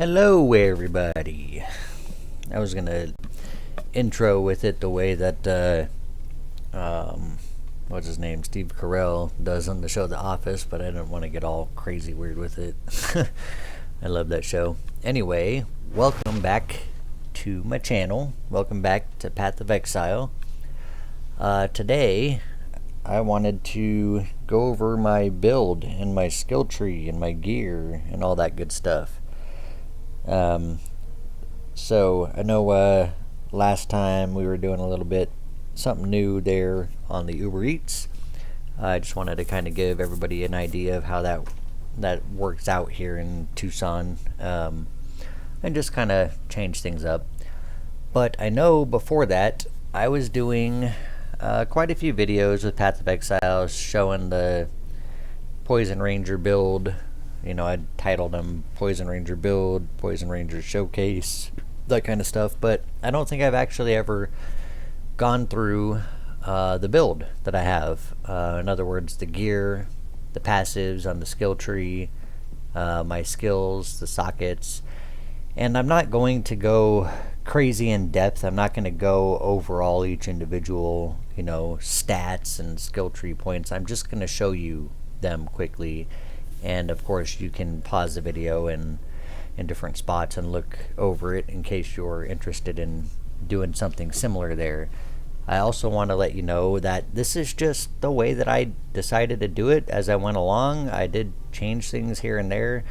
Hello, everybody. I was gonna intro with it the way that what's his name, Steve Carell does on the show The Office, but I didn't want to get all crazy weird with it. I love that show. Anyway, welcome back to my channel. Welcome back to Path of Exile. Today, I wanted to go over my build and my skill tree and my gear and all that good stuff. So I know last time we were doing a little bit something new there on the Uber Eats. I just wanted to kind of give everybody an idea of how that works out here in Tucson, and just kind of change things up. But I know before that I was doing quite a few videos with Path of Exile showing the Poison Ranger build. You know, I titled them Poison Ranger Build, Poison Ranger Showcase, that kind of stuff. But I don't think I've actually ever gone through the build that I have. In other words, the gear, the passives on the skill tree, my skills, the sockets. And I'm not going to go crazy in depth. I'm not going to go over all each individual, stats and skill tree points. I'm just going to show you them quickly. And of course you can pause the video in different spots and look over it in case you're interested in doing something similar there. I also want to let you know that this is just the way that I decided to do it as I went along. I did change things here and there,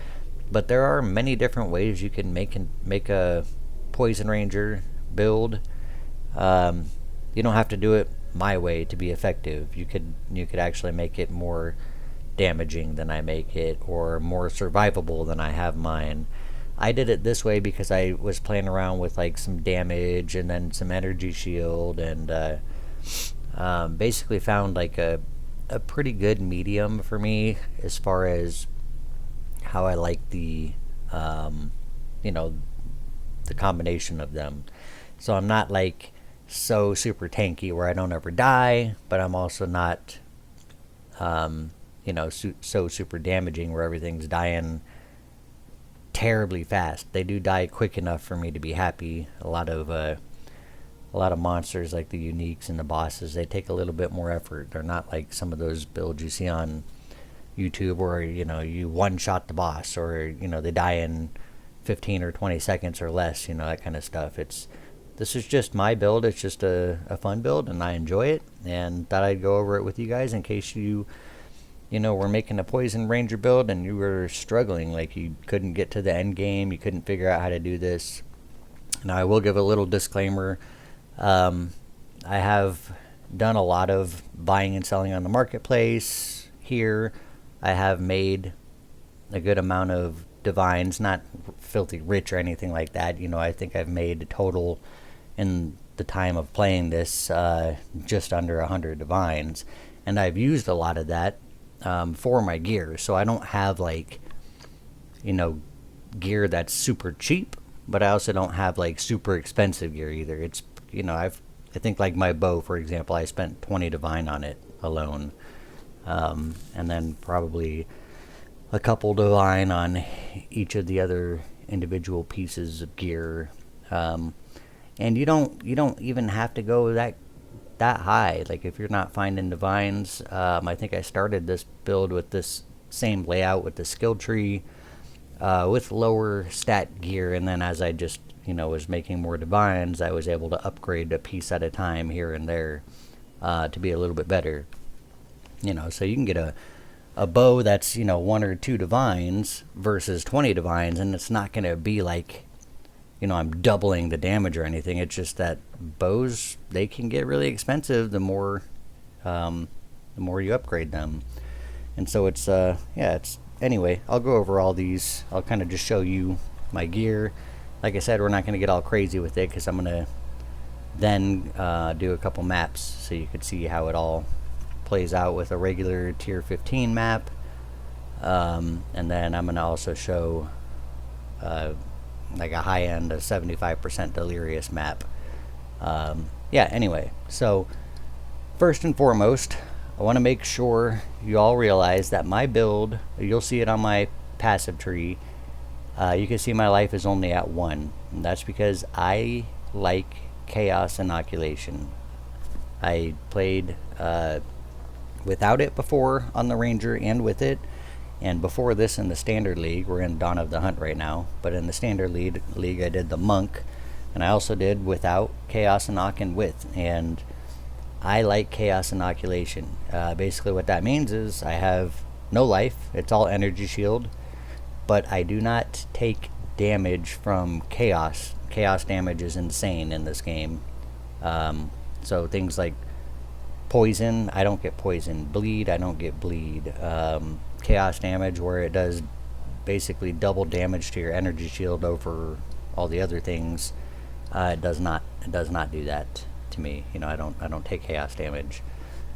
but there are many different ways you can make a Poison Ranger build. You don't have to do it my way to be effective. You could actually make it more damaging than I make it, or more survivable than I have mine. I did it this way because I was playing around with like some damage and then some energy shield, and basically found like a pretty good medium for me as far as how I like the the combination of them. So I'm not like so super tanky where I don't ever die, but I'm also not so super damaging where everything's dying terribly fast. They do die quick enough for me to be happy. A lot of monsters like the uniques and the bosses, they take a little bit more effort. They're not like some of those builds you see on YouTube where you one shot the boss, or they die in 15 or 20 seconds or less, that kind of stuff. This is just my build. It's just a fun build, and I enjoy it, and thought I'd go over it with you guys in case we're making a Poison Ranger build and you were struggling, like you couldn't get to the end game, you couldn't figure out how to do this. Now, I will give a little disclaimer. I have done a lot of buying and selling on the marketplace here. I have made a good amount of divines, not filthy rich or anything like that. I think I've made a total in the time of playing this just under 100 divines, and I've used a lot of that for my gear. So I don't have gear that's super cheap, but I also don't have like super expensive gear either. It's I think like my bow, for example, I spent 20 divine on it alone, and then probably a couple divine on each of the other individual pieces of gear. And you don't even have to go that high. Like if you're not finding divines, I think I started this build with this same layout with the skill tree, with lower stat gear, and then as I just was making more divines, I was able to upgrade a piece at a time here and there to be a little bit better. So you can get a bow that's 1 or 2 divines versus 20 divines, and it's not going to be like I'm doubling the damage or anything. It's just that bows, they can get really expensive the more you upgrade them. And so it's anyway, I'll go over all these. I'll kind of just show you my gear. Like I said, we're not going to get all crazy with it because I'm going to then do a couple maps so you could see how it all plays out with a regular tier 15 map. And then I'm going to also show like a high-end, a 75% delirious map. Anyway, so first and foremost, I want to make sure you all realize that my build, you'll see it on my passive tree, You can see my life is only at 1, and that's because I like Chaos Inoculation. I played without it before on the Ranger and with it, and before this in the Standard League. We're in Dawn of the Hunt right now, but in the Standard League I did the Monk, and I also did without Chaos Inoc and with, and I like Chaos Inoculation. Basically what that means is I have no life, it's all energy shield, but I do not take damage from Chaos. Chaos damage is insane in this game. So things like poison, I don't get poison. Bleed, I don't get bleed. Chaos damage, where it does basically double damage to your energy shield over all the other things, it does not do that to me. I don't take chaos damage.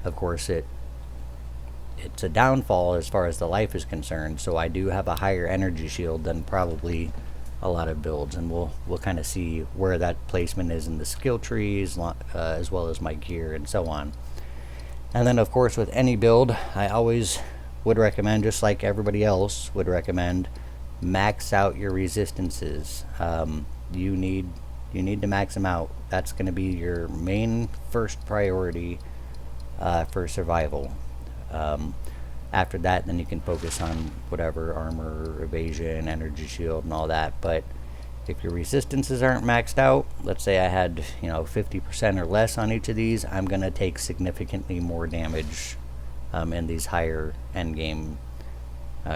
Of course, it's a downfall as far as the life is concerned, so I do have a higher energy shield than probably a lot of builds, and we'll kind of see where that placement is in the skill trees, as well as my gear and so on. And then of course with any build, I always would recommend, just like everybody else would recommend, max out your resistances. You need to max them out. That's going to be your main first priority for survival. After that, then you can focus on whatever armor, evasion, energy shield, and all that. But if your resistances aren't maxed out, let's say I had 50% or less on each of these, I'm going to take significantly more damage in these higher endgame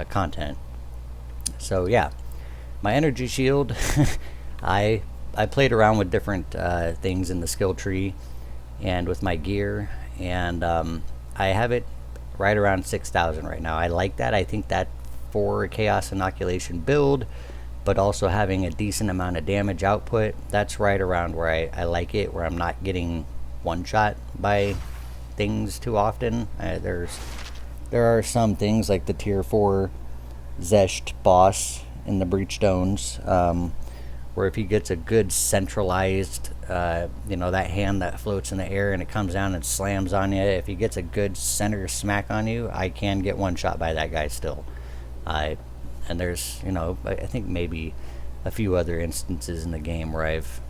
content. So yeah, my energy shield, I played around with different things in the skill tree and with my gear, and I have it right around 6,000 right now. I like that. I think that for a Chaos Inoculation build, but also having a decent amount of damage output, that's right around where I like it, where I'm not getting one-shot by things too often. There are some things like the tier 4 Zesht boss in the Breachstones, where if he gets a good centralized, that hand that floats in the air and it comes down and slams on you, if he gets a good center smack on you, I can get one shot by that guy still. And there's, I think maybe a few other instances in the game where I've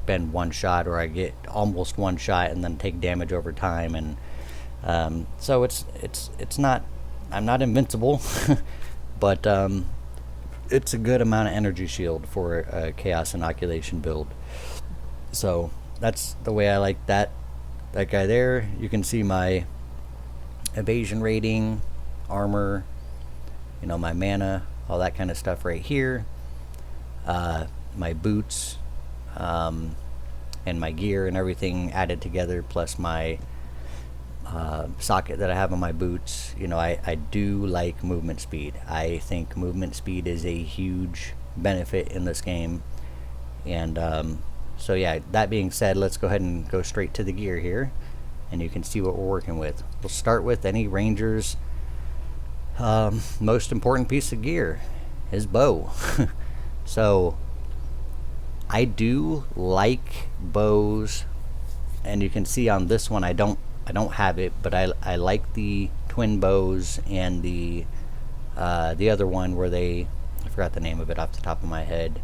been one shot, or I get almost one shot and then take damage over time, and so it's not, I'm not invincible, but it's a good amount of energy shield for a Chaos Inoculation build. So that's the way I like that guy there. You can see my evasion rating, armor, my mana, all that kind of stuff right here. My boots, and my gear and everything added together, plus my socket that I have on my boots. I do like movement speed. I think movement speed is a huge benefit in this game. And so yeah, that being said, let's go ahead and go straight to the gear here, and you can see what we're working with. We'll start with any ranger's most important piece of gear, his bow. So I do like bows, and you can see on this one I don't have it, but I like the twin bows, and the other one where I forgot the name of it off the top of my head,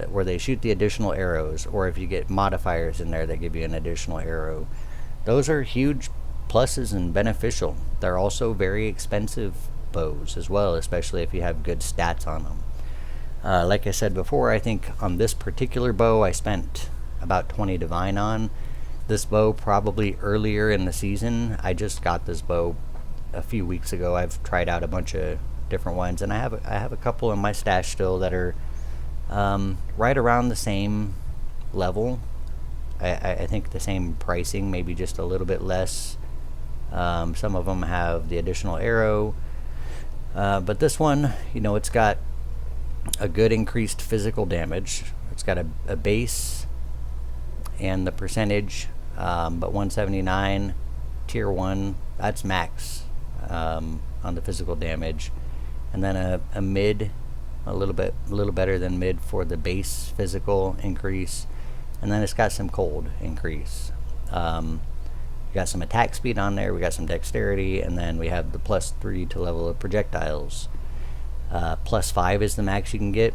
where they shoot the additional arrows, or if you get modifiers in there that give you an additional arrow. Those are huge pluses and beneficial. They're also very expensive bows as well, especially if you have good stats on them. Like I said before, I think on this particular bow I spent about 20 divine on. This bow probably earlier in the season. I just got this bow a few weeks ago. I've tried out a bunch of different ones, and I have a couple in my stash still that are right around the same level. I think the same pricing, maybe just a little bit less. Some of them have the additional arrow, but this one, it's got a good increased physical damage. It's got a base and the percentage, but 179 tier 1, that's max on the physical damage, and then a mid, a little better than mid for the base physical increase, and then it's got some cold increase. We got some attack speed on there, we got some dexterity, and then we have the +3 to level of projectiles. +5 is the max you can get.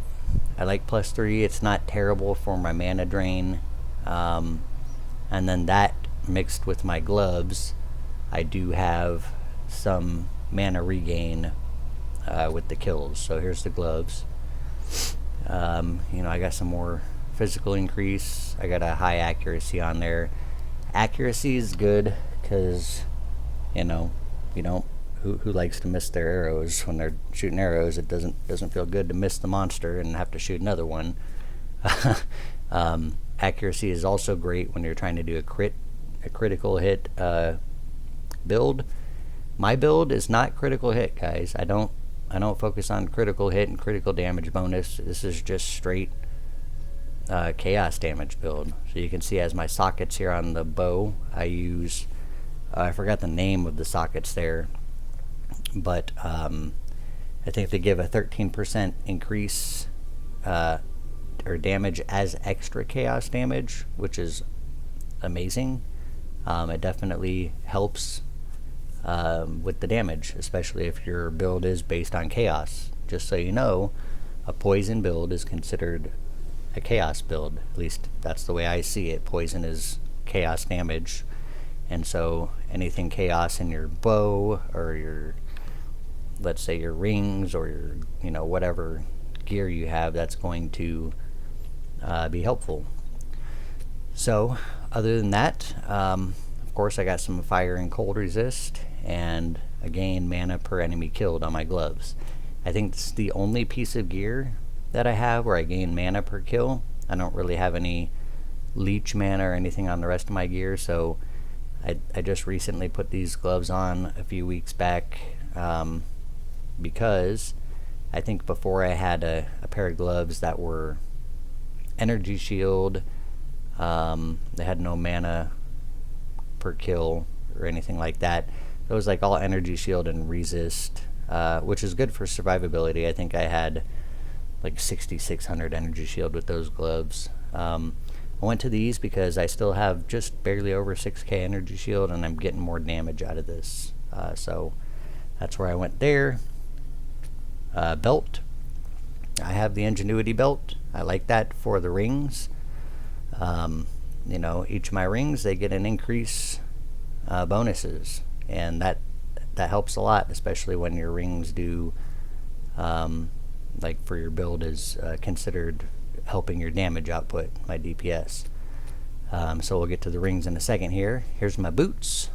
I like +3. It's not terrible for my mana drain. And then that mixed with my gloves, I do have some mana regain with the kills. So here's the gloves. I got some more physical increase. I got a high accuracy on there. Accuracy is good because, you don't. Who likes to miss their arrows when they're shooting arrows? It doesn't feel good to miss the monster and have to shoot another one. Accuracy is also great when you're trying to do a critical hit build. My build is not critical hit, guys. I don't focus on critical hit and critical damage bonus. This is just straight chaos damage build. So you can see as my sockets here on the bow, I use I forgot the name of the sockets there, but I think they give a 13% increase or damage as extra chaos damage, which is amazing. It definitely helps with the damage, especially if your build is based on chaos. Just so you know, a poison build is considered a chaos build. At least that's the way I see it. Poison is chaos damage, and so anything chaos in your bow or your, let's say, your rings or your whatever gear you have, that's going to be helpful. So other than that, of course I got some fire and cold resist, and again mana per enemy killed on my gloves. I think this is the only piece of gear that I have where I gain mana per kill. I don't really have any leech mana or anything on the rest of my gear, so I just recently put these gloves on a few weeks back because I think before I had a pair of gloves that were energy shield. They had no mana per kill or anything like that. It was like all energy shield and resist, which is good for survivability. I think I had like 6,600 energy shield with those gloves. I went to these because I still have just barely over 6k energy shield, and I'm getting more damage out of this. So that's where I went there. Belt. I have the Ingenuity belt. I like that for the rings. Each of my rings, they get an increase bonuses, and that helps a lot, especially when your rings do, like for your build is considered helping your damage output, my DPS. So we'll get to the rings in a second here. Here's my boots.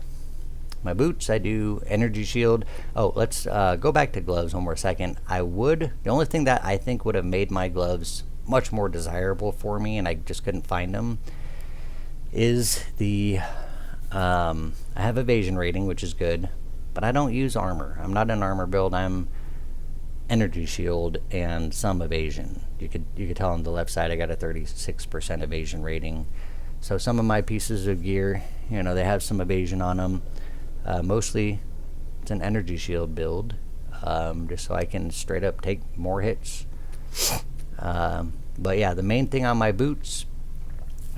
My boots, I do energy shield. Oh, let's go back to gloves one more second. The only thing that I think would have made my gloves much more desirable for me, and I just couldn't find them, is I have evasion rating, which is good, but I don't use armor. I'm not an armor build. I'm energy shield and some evasion. You could tell on the left side I got a 36% evasion rating. So some of my pieces of gear, they have some evasion on them. Mostly it's an energy shield build, just so I can straight up take more hits. But yeah, the main thing on my boots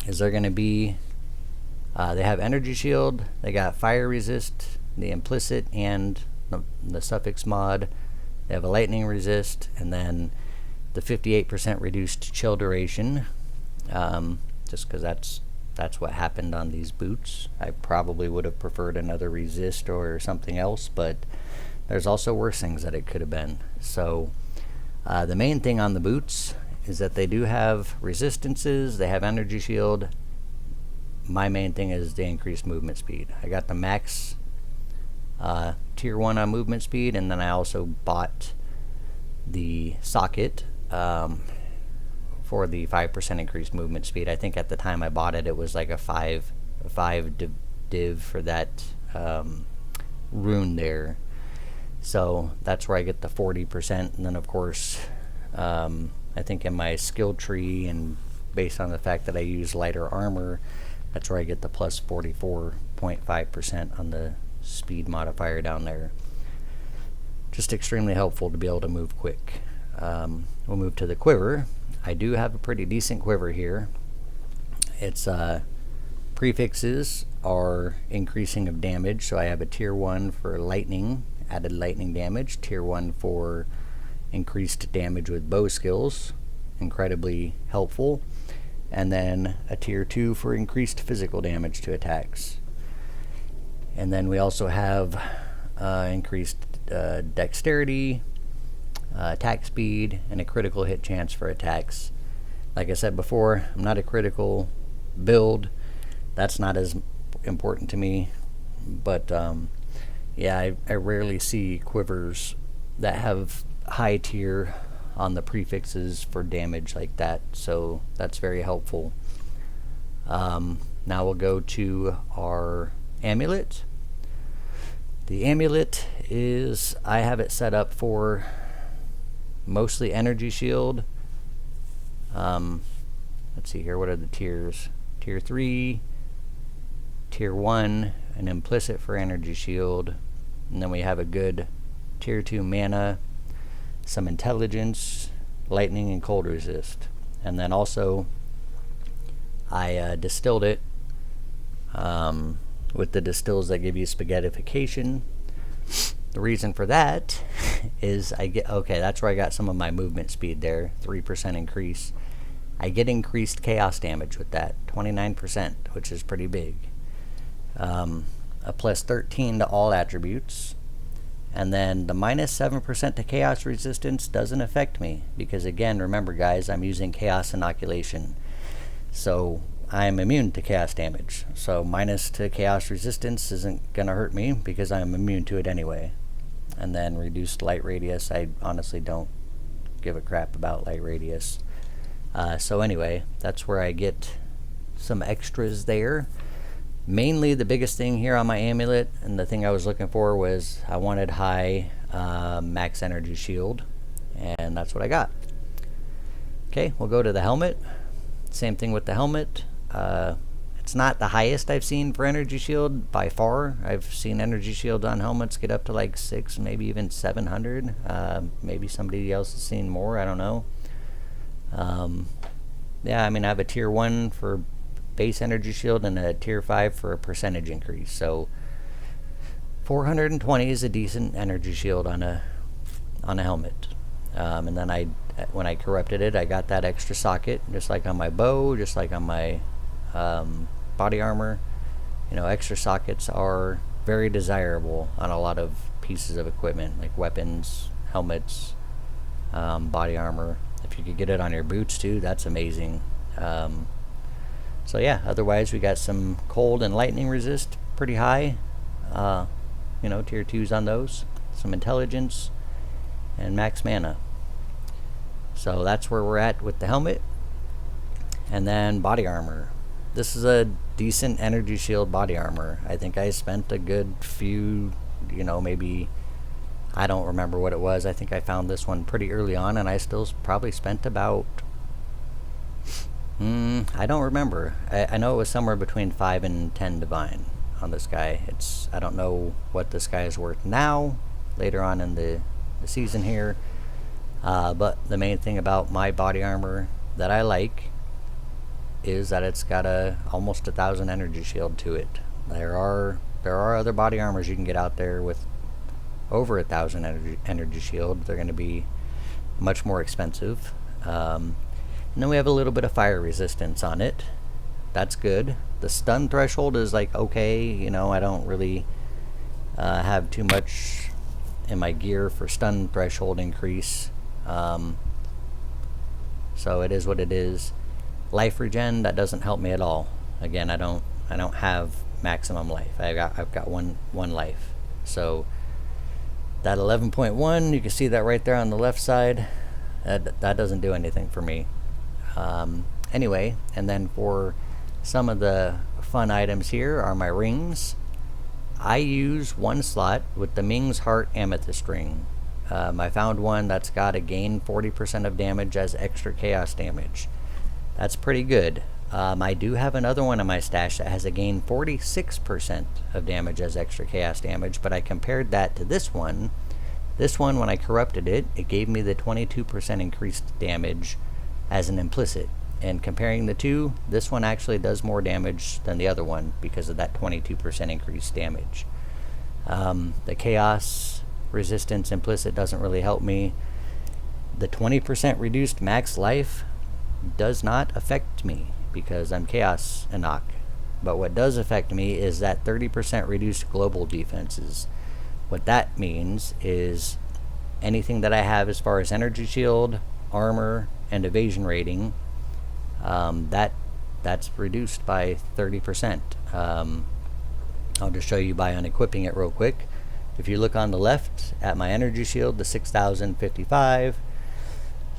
is they're going to be, they have energy shield, they got fire resist, the implicit and the suffix mod, they have a lightning resist, and then the 58% reduced chill duration, just because that's what happened on these boots. I probably would have preferred another resist or something else, but there's also worse things that it could have been. So the main thing on the boots is that they do have resistances, they have energy shield. My main thing is the increased movement speed. I got the max tier 1 on movement speed, and then I also bought the socket for the 5% increased movement speed. I think at the time I bought it, it was like a 5 div for that rune there. So that's where I get the 40%, and then of course I think in my skill tree, and based on the fact that I use lighter armor, that's where I get the plus 44.5% on the speed modifier down there. Just extremely helpful to be able to move quick. We'll move to the quiver. I do have a pretty decent quiver here. Its prefixes are increasing of damage, so I have a tier 1 for lightning, added lightning damage, tier 1 for increased damage with bow skills, incredibly helpful. And then a tier 2 for increased physical damage to attacks. And then we also have increased dexterity, attack speed, and a critical hit chance for attacks. Like I said before, I'm not a critical build. That's not as important to me. But yeah, I rarely see quivers that have high tier on the prefixes for damage like that, so that's very helpful. Now we'll go to our amulet. The amulet is, I have it set up for mostly energy shield. Let's see here, what are the tiers? Tier 3, Tier 1, an implicit for energy shield, and then we have a good Tier 2 mana, some intelligence, lightning and cold resist. And then also I distilled it with the distills that give you spaghettification. The reason for that is that's where I got some of my movement speed there, 3% increase. I get increased chaos damage with that, 29%, which is pretty big. A plus 13 to all attributes. And then the minus 7% to chaos resistance doesn't affect me because, again, remember guys, I'm using chaos inoculation. So I'm immune to chaos damage. So minus to chaos resistance isn't going to hurt me because I'm immune to it anyway. And then reduced light radius, I honestly don't give a crap about light radius. So anyway, that's where I get some extras there. Mainly the biggest thing here on my amulet, and the thing I was looking for, was I wanted high max energy shield, and that's what I got. Okay, we'll go to the helmet. Same thing with the helmet. It's not the highest I've seen for energy shield by far. I've seen energy shield on helmets get up to like 6, maybe even 700. Maybe somebody else has seen more, I don't know. Yeah, I mean, I have a tier 1 for base energy shield and a tier 5 for a percentage increase. So 420 is a decent energy shield on a helmet. And then when I corrupted it, I got that extra socket, just like on my bow, just like on my body armor. You know, extra sockets are very desirable on a lot of pieces of equipment, like weapons, helmets, body armor. If you could get it on your boots too, that's amazing. So yeah, otherwise we got some cold and lightning resist, pretty high. Tier 2s on those. Some intelligence and max mana. So that's where we're at with the helmet. And then body armor. This is a decent energy shield body armor. I think I spent a good few, maybe, I don't remember what it was. I think I found this one pretty early on, and I still probably spent about, I don't remember. I know it was somewhere between 5 and 10 divine on this guy. I don't know what this guy is worth now, later on in the season here. But the main thing about my body armor that I like is that it's got almost 1,000 energy shield to it. There are other body armors you can get out there with over 1,000 energy shield. They're going to be much more expensive. And then we have a little bit of fire resistance on it. That's good. The stun threshold is like okay. I don't really have too much in my gear for stun threshold increase. So it is what it is. Life regen, that doesn't help me at all. Again, I don't have maximum life. I've got one life. So that 11.1, you can see that right there on the left side. That doesn't do anything for me. Anyway, and then for some of the fun items here are my rings. I use one slot with the Ming's Heart Amethyst ring. I found one that's got a gain 40% of damage as extra chaos damage. That's pretty good. I do have another one in my stash that has a gain 46% of damage as extra chaos damage, but I compared that to this one. This one, when I corrupted it, it gave me the 22% increased damage as an implicit. And comparing the two, this one actually does more damage than the other one because of that 22% increased damage. The chaos resistance implicit doesn't really help me. The 20% reduced max life does not affect me because I'm Chaos Enoch. But what does affect me is that 30% reduced global defenses. What that means is anything that I have as far as energy shield, armor, and evasion rating, that's reduced by 30%. I'll just show you by unequipping it real quick. If you look on the left at my energy shield, the 6055,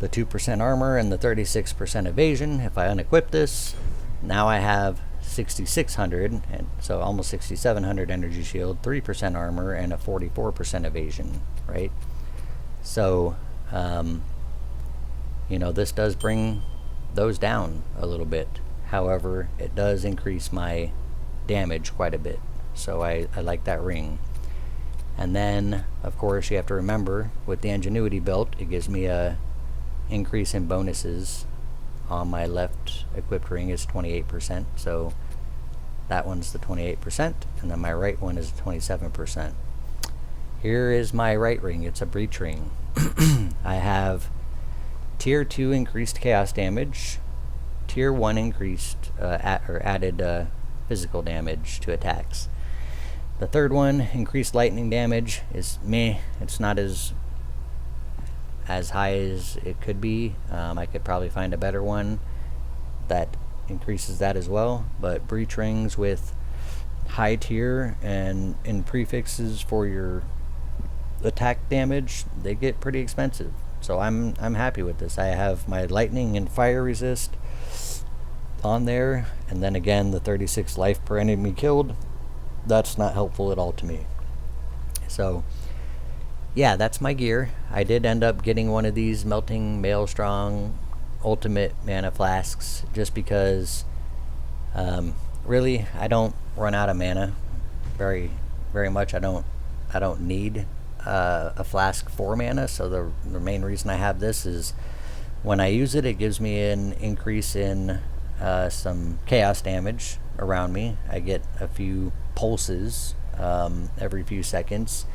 the 2% armor, and the 36% evasion, if I unequip this, now I have 6600, and so almost 6700 energy shield, 3% armor, and a 44% evasion, right? So, this does bring those down a little bit. However, it does increase my damage quite a bit. So I like that ring. And then, of course, you have to remember, with the Ingenuity belt, it gives me a increase in bonuses. On my left equipped ring is 28%, so that one's the 28%, and then my right one is 27%. Here is my right ring. It's a breach ring. I have tier 2 increased chaos damage, tier 1 increased added physical damage to attacks. The third one, increased lightning damage, is meh. It's not as high as it could be. I could probably find a better one that increases that as well. But breach rings with high tier and in prefixes for your attack damage, they get pretty expensive. So I'm happy with this. I have my lightning and fire resist on there, and then again the 36 life per enemy killed. That's not helpful at all to me. So yeah, that's my gear. I did end up getting one of these melting maelstrom ultimate mana flasks just because really I don't run out of mana very much. I don't need a flask for mana, so the main reason I have this is when I use it, it gives me an increase in some chaos damage around me. I get a few pulses every few seconds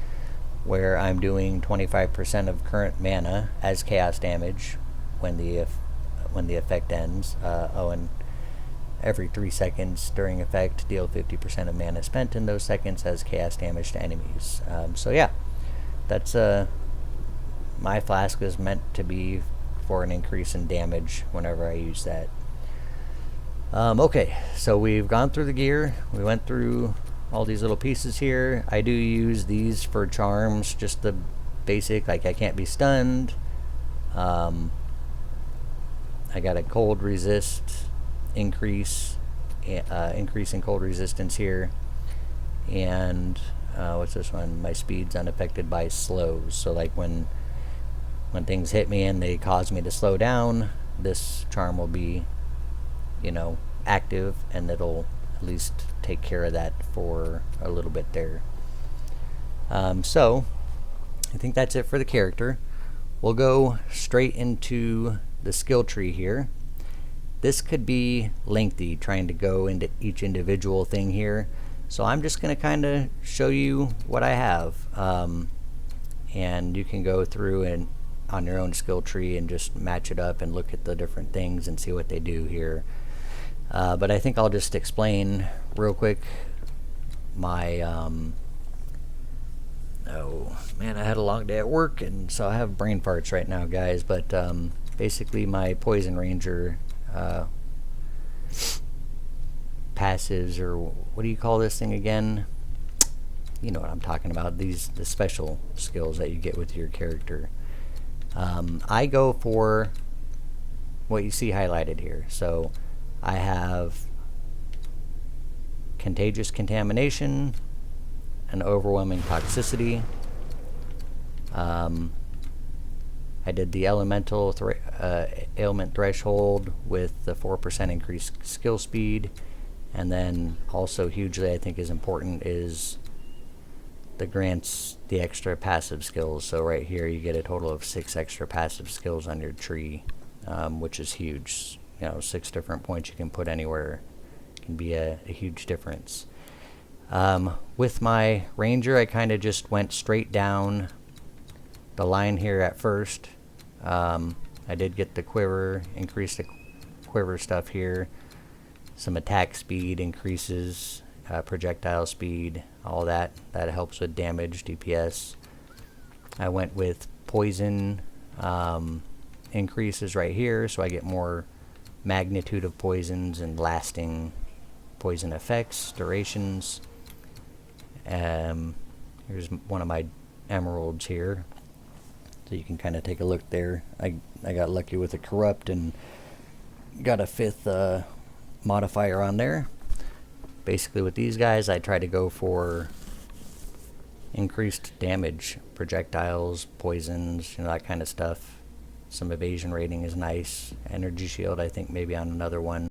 where I'm doing 25% of current mana as chaos damage when the effect ends. And every 3 seconds during effect, deal 50% of mana spent in those seconds as chaos damage to enemies. So yeah, that's my flask is meant to be for an increase in damage whenever I use that. Okay, so we've gone through the gear. We went through all these little pieces here. I do use these for charms, just the basic, like I can't be stunned. I got a cold resist increase in cold resistance here, and what's this one? My speed's unaffected by slows. So like when things hit me and they cause me to slow down, this charm will be active, and it'll at least take care of that for a little bit there. So I think that's it for the character. We'll go straight into the skill tree here. This could be lengthy trying to go into each individual thing here, so I'm just going to kind of show you what I have, and you can go through and on your own skill tree and just match it up and look at the different things and see what they do here. But I think I'll just explain real quick my oh man, I had a long day at work, and so I have brain farts right now, guys. But basically my Poison Ranger passives, or what do you call this thing again? You know what I'm talking about, the special skills that you get with your character. I go for what you see highlighted here. So I have Contagious Contamination and Overwhelming Toxicity. I did the Elemental Ailment Threshold with the 4% increased skill speed, and then also hugely I think is important is the grants the extra passive skills. So right here you get a total of 6 extra passive skills on your tree, which is huge. 6 different points you can put anywhere can be a huge difference. With my Ranger, I kind of just went straight down the line here at first I did get the quiver, increase the quiver stuff here. Some attack speed increases, projectile speed, all that. That helps with damage, DPS. I went with poison increases right here, so I get more magnitude of poisons and lasting poison effects, durations. Here's one of my emeralds here, so you can kind of take a look there. I got lucky with a corrupt and got a 5th modifier on there. Basically with these guys I try to go for increased damage, projectiles, poisons, that kind of stuff. Some evasion rating is nice. Energy shield, I think maybe on another one.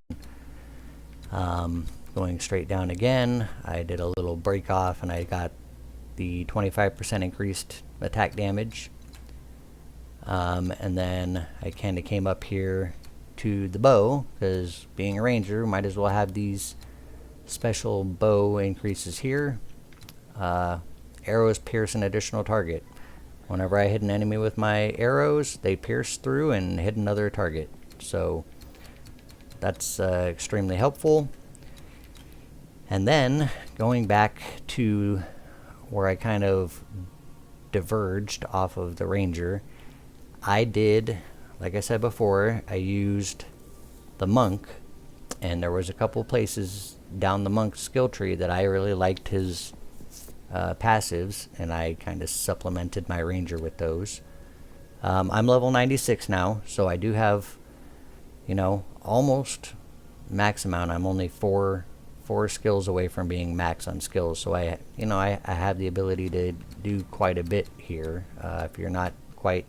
Going straight down again, I did a little break off and I got the 25% increased attack damage. And then I kind of came up here to the bow, because being a ranger, might as well have these special bow increases here. Arrows pierce an additional target. Whenever I hit an enemy with my arrows, they pierce through and hit another target. So that's extremely helpful. And then going back to where I kind of diverged off of the ranger, I did, like I said before, I used the monk, and there was a couple places down the monk's skill tree that I really liked his passives, and I kind of supplemented my ranger with those. I'm level 96 now, so I do have, almost max amount. I'm only four skills away from being max on skills, so I have the ability to do quite a bit here. If you're not quite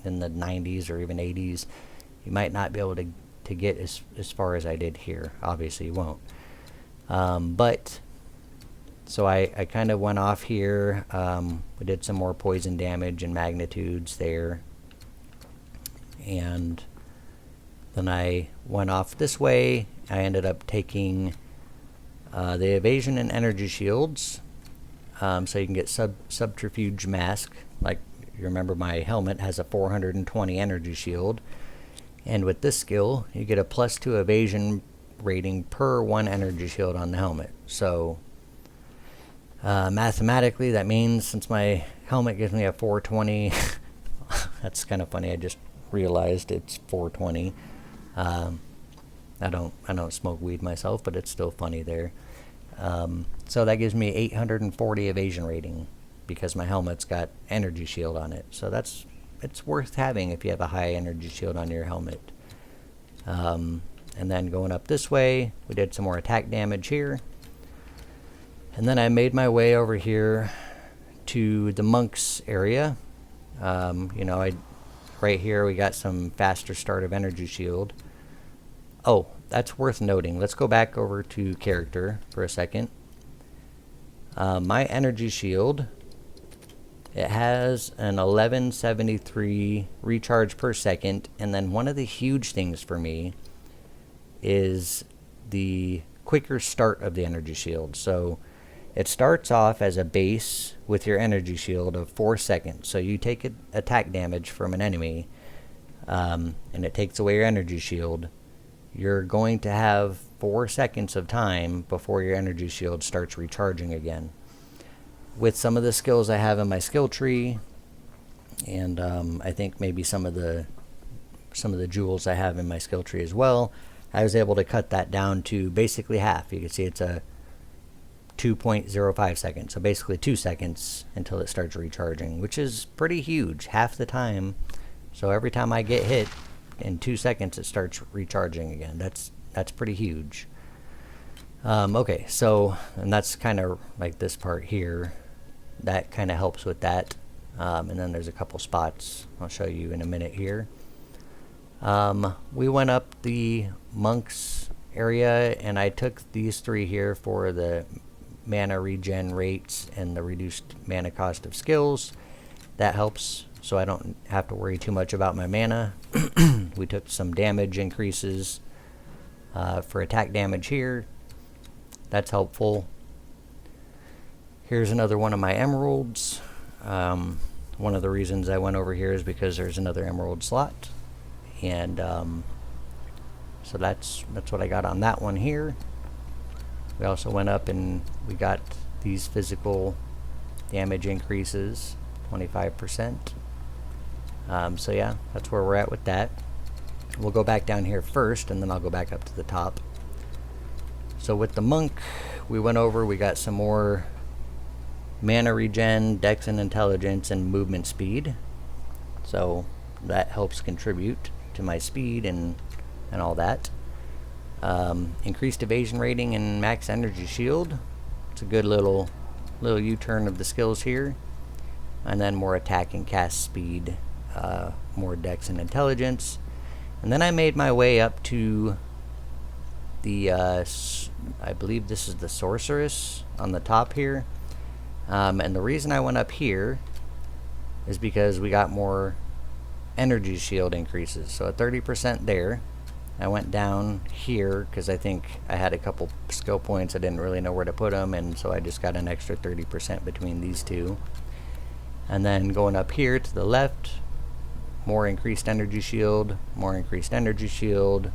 in the 90s or even 80s, you might not be able to get as far as I did here. Obviously you won't. But so I kind of went off here. We did some more poison damage and magnitudes there, and then I went off this way. I ended up taking the evasion and energy shields, so you can get subterfuge mask. Like, you remember my helmet has a 420 energy shield, and with this skill you get a +2 evasion rating per 1 energy shield on the helmet. So mathematically that means, since my helmet gives me a 420 that's kind of funny, I just realized it's 420. I don't smoke weed myself, but it's still funny there. So that gives me 840 evasion rating, because my helmet's got energy shield on it. So it's worth having if you have a high energy shield on your helmet. And then going up this way, we did some more attack damage here. And then I made my way over here to the monks area. Right here we got some faster start of energy shield. Oh, that's worth noting. Let's go back over to character for a second. My energy shield, it has an 1173 recharge per second, and then one of the huge things for me is the quicker start of the energy shield. So it starts off as a base with your energy shield of 4 seconds. So you take attack damage from an enemy, and it takes away your energy shield. You're going to have 4 seconds of time before your energy shield starts recharging again. With some of the skills I have in my skill tree, and I think maybe some of the jewels I have in my skill tree as well, I was able to cut that down to basically half. You can see it's a 2.05 seconds, so basically 2 seconds until it starts recharging, which is pretty huge, half the time. So every time I get hit, in 2 seconds it starts recharging again. That's pretty huge. Okay, so, and that's kind of like this part here, that kind of helps with that. And then there's a couple spots I'll show you in a minute here. We went up the monks area, and I took these 3 here for the mana regen rates and the reduced mana cost of skills. That helps, so I don't have to worry too much about my mana. We took some damage increases for attack damage here. That's helpful. Here's another one of my emeralds. One of the reasons I went over here is because there's another emerald slot, and so that's what I got on that one here. We also went up and we got these physical damage increases, 25%. So yeah, that's where we're at with that. We'll go back down here first, and then I'll go back up to the top. So with the monk, we went over, we got some more mana regen, dex and intelligence, and movement speed. So that helps contribute to my speed and all that. Increased evasion rating and max energy shield. It's a good little U-turn of the skills here. And then more attack and cast speed, more dex and intelligence. And then I made my way up to the, I believe this is the sorceress on the top here. And the reason I went up here is because we got more energy shield increases. So a 30% there. I went down here because I think I had a couple skill points. I didn't really know where to put them, and so I just got an extra 30% between these two. And then going up here to the left, more increased energy shield, more increased energy shield,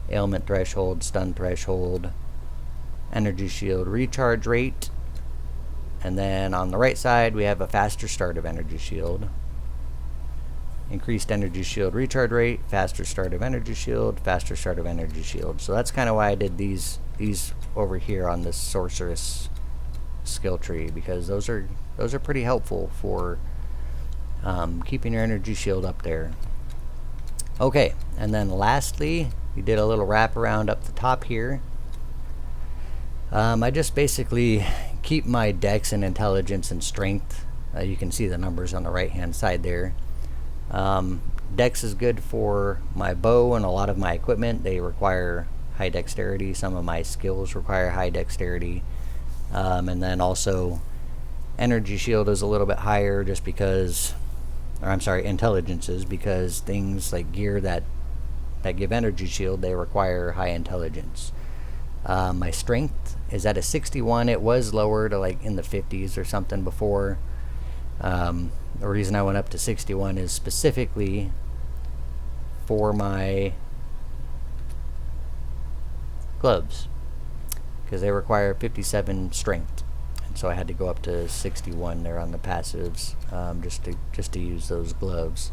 ailment threshold, stun threshold, energy shield recharge rate. And then on the right side, we have a faster start of energy shield. Increased energy shield recharge rate, faster start of energy shield, faster start of energy shield. So that's kind of why I did these over here on this sorceress skill tree, because those are pretty helpful for keeping your energy shield up there. Okay, and then lastly, we did a little wrap around up the top here. I just basically keep my dex and intelligence and strength. You can see the numbers on the right hand side there. Dex is good for my bow and a lot of my equipment. They require high dexterity. Some of my skills require high dexterity. And then also energy shield is a little bit higher just because, or I'm sorry, intelligence is, because things like gear that give energy shield, they require high intelligence. My strength is at a 61. It was lower to like in the 50s or something before. The reason I went up to 61 is specifically for my gloves, because they require 57 strength, and so I had to go up to 61 there on the passives, just to use those gloves.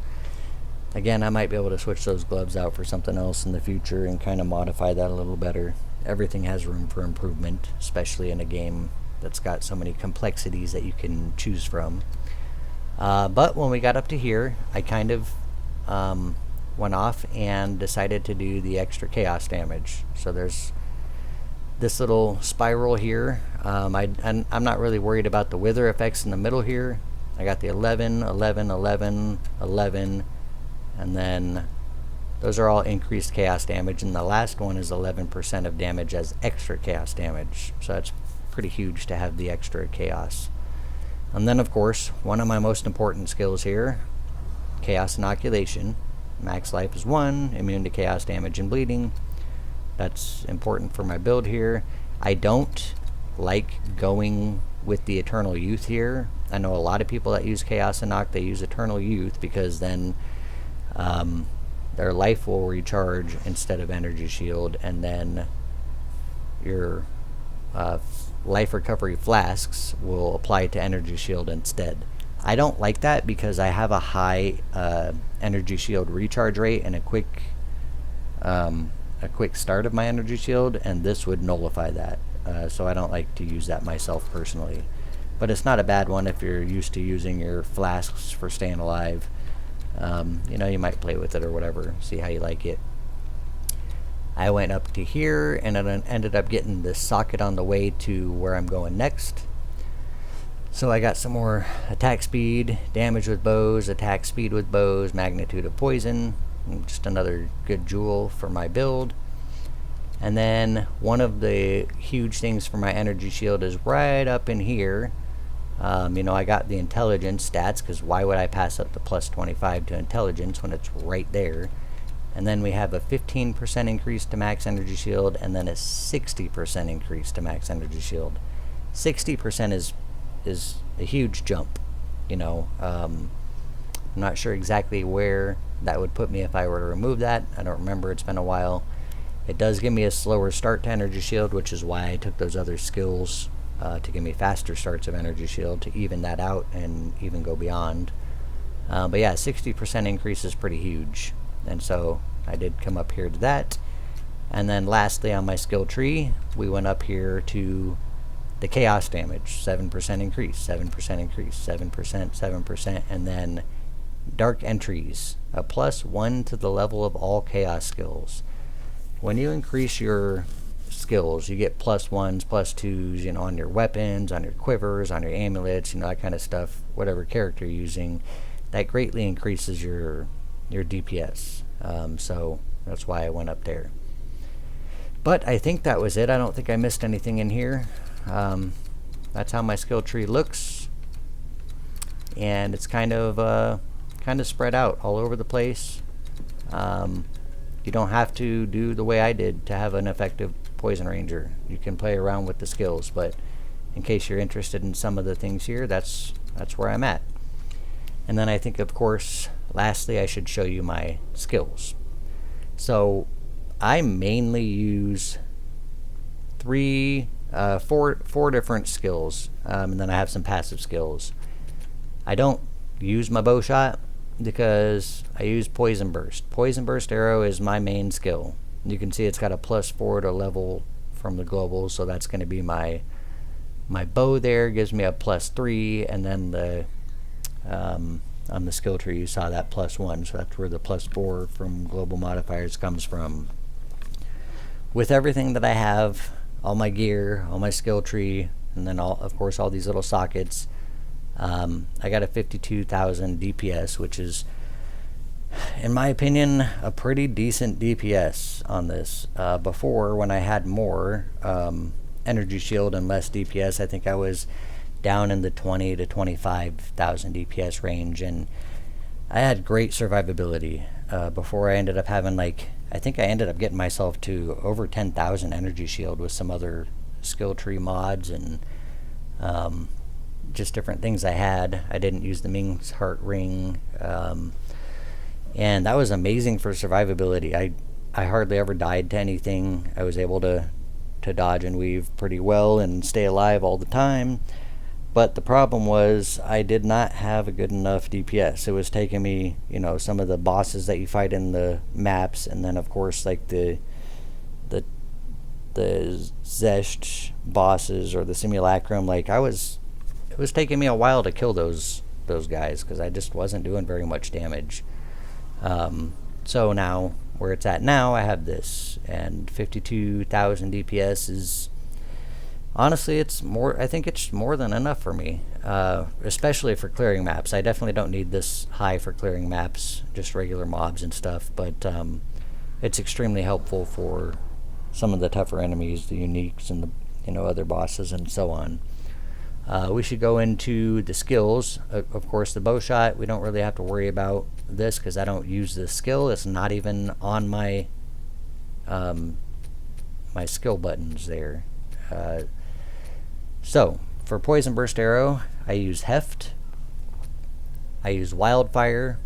Again, I might be able to switch those gloves out for something else in the future and kind of modify that a little better. Everything has room for improvement, especially in a game that's got so many complexities that you can choose from. But when we got up to here, I kind of went off and decided to do the extra chaos damage. So there's this little spiral here. I'm not really worried about the wither effects in the middle here. I got the 11, 11, 11, 11, and then those are all increased chaos damage, and the last one is 11% of damage as extra chaos damage. So that's pretty huge to have the extra chaos. And then, of course, one of my most important skills here, Chaos Inoculation. Max life is 1, immune to chaos damage and bleeding. That's important for my build here. I don't like going with the Eternal Youth here. I know a lot of people that use Chaos Inoc, they use Eternal Youth because then their life will recharge instead of energy shield, and then your life recovery flasks will apply to energy shield instead. I don't like that because I have a high energy shield recharge rate and a quick start of my energy shield, and this would nullify that. So I don't like to use that myself personally. But it's not a bad one if you're used to using your flasks for staying alive. You might play with it or whatever, see how you like it. I went up to here and I ended up getting the socket on the way to where I'm going next. So I got some more attack speed, damage with bows, attack speed with bows, magnitude of poison, just another good jewel for my build. And then one of the huge things for my energy shield is right up in here. I got the intelligence stats, because why would I pass up the plus 25 to intelligence when it's right there? And then we have a 15% increase to max energy shield, and then a 60% increase to max energy shield. 60% is a huge jump. I'm not sure exactly where that would put me if I were to remove that. I don't remember, it's been a while. It does give me a slower start to energy shield, which is why I took those other skills to give me faster starts of energy shield to even that out and even go beyond. But yeah, 60% increase is pretty huge, and so I did come up here to that. And then lastly, on my skill tree, we went up here to the chaos damage, 7% increase, 7% increase, 7%, 7%, and then dark entries, a +1 to the level of all chaos skills. When you increase your skills, you get +1s, +2s, on your weapons, on your quivers, on your amulets, that kind of stuff, whatever character you're using. That greatly increases your DPS. So that's why I went up there. But I think that was it. I don't think I missed anything in here. That's how my skill tree looks, and it's kind of spread out all over the place. You don't have to do the way I did to have an effective poison ranger. You can play around with the skills, but in case you're interested in some of the things here, that's where I'm at. And then I think, of course, lastly, I should show you my skills. So I mainly use four different skills, and then I have some passive skills. I don't use my bow shot because I use Poison Burst. Poison Burst arrow is my main skill. You can see it's got a +4 to level from the global, so that's going to be my bow there, gives me a +3, and then the on the skill tree you saw that +1, so that's where the +4 from global modifiers comes from. With everything that I have, all my gear, all my skill tree, and then of course all these little sockets, I got a 52,000 DPS, which is, in my opinion, a pretty decent DPS on this. Before, when I had more energy shield and less DPS, I think I was down in the 20 to 25,000 DPS range, and I had great survivability. Before I ended up having I think I ended up getting myself to over 10,000 energy shield with some other skill tree mods and just different things I had. I didn't use the Ming's Heart Ring, and that was amazing for survivability. I hardly ever died to anything. I was able to dodge and weave pretty well and stay alive all the time. But the problem was I did not have a good enough DPS. It was taking me, some of the bosses that you fight in the maps, and then of course the Zesht bosses or the Simulacrum. It was taking me a while to kill those guys because I just wasn't doing very much damage. So now, where it's at now, I have this, and 52,000 DPS is, honestly, I think it's more than enough for me, especially for clearing maps. I definitely don't need this high for clearing maps, just regular mobs and stuff, but it's extremely helpful for some of the tougher enemies, the uniques and the other bosses and so on. We should go into the skills. Of course, the bow shot, we don't really have to worry about this because I don't use this skill. It's not even on my my skill buttons there. So, for Poison Burst Arrow, I use Heft. I use Wildfire.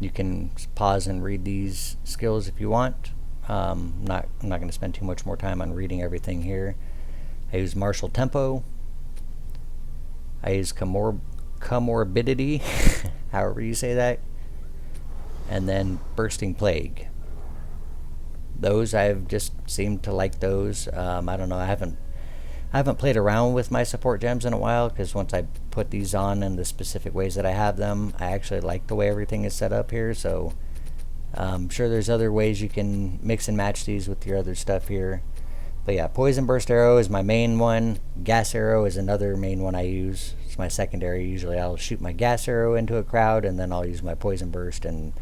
You can pause and read these skills if you want. I'm not going to spend too much more time on reading everything here. I use Martial Tempo. I use Comorbidity, however you say that. And then Bursting Plague. Those, I've just seemed to like those. I don't know, I haven't played around with my support gems in a while, because once I put these on in the specific ways that I have them, I actually like the way everything is set up here. So I'm sure there's other ways you can mix and match these with your other stuff here. But yeah, Poison Burst Arrow is my main one. Gas Arrow is another main one I use. It's my secondary. Usually I'll shoot my Gas Arrow into a crowd, and then I'll use my Poison Burst, and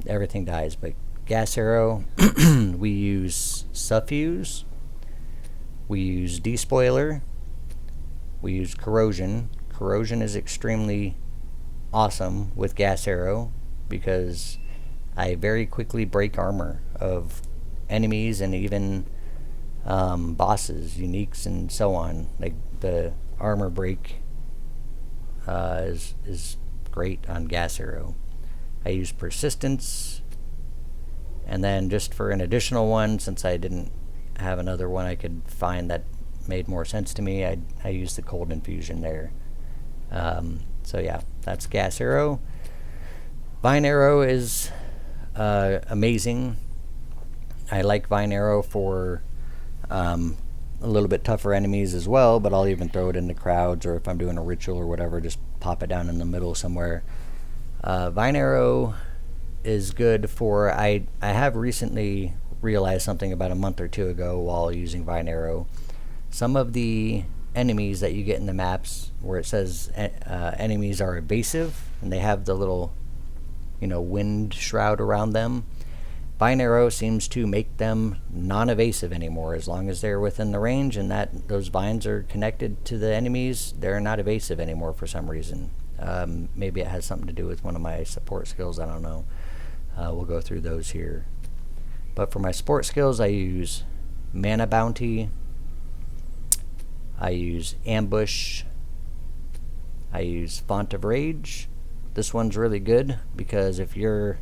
everything dies. But Gas Arrow, we use Suffuse, we use Despoiler, we use Corrosion. Corrosion is extremely awesome with Gas Arrow because I very quickly break armor of enemies and even bosses, uniques, and so on. Like the armor break is great on gas arrow. I use persistence, and then just for an additional one, since I didn't have another one I could find that made more sense to me, I used the cold infusion there. So yeah, that's gas arrow. Vine arrow is amazing. I like vine arrow for a little bit tougher enemies as well, but I'll even throw it into crowds, or if I'm doing a ritual or whatever, just pop it down in the middle somewhere. Vine arrow is good for, I have recently realized something about a month or two ago while using vine arrow. Some of the enemies that you get in the maps where it says enemies are evasive and they have the little wind shroud around them, vine arrow seems to make them non-evasive anymore. As long as they're within the range and that those vines are connected to the enemies, they're not evasive anymore for some reason. Maybe it has something to do with one of my support skills, I don't know. We'll go through those here. But for my support skills, I use Mana Bounty, I use Ambush, I use Font of Rage. This one's really good because if you're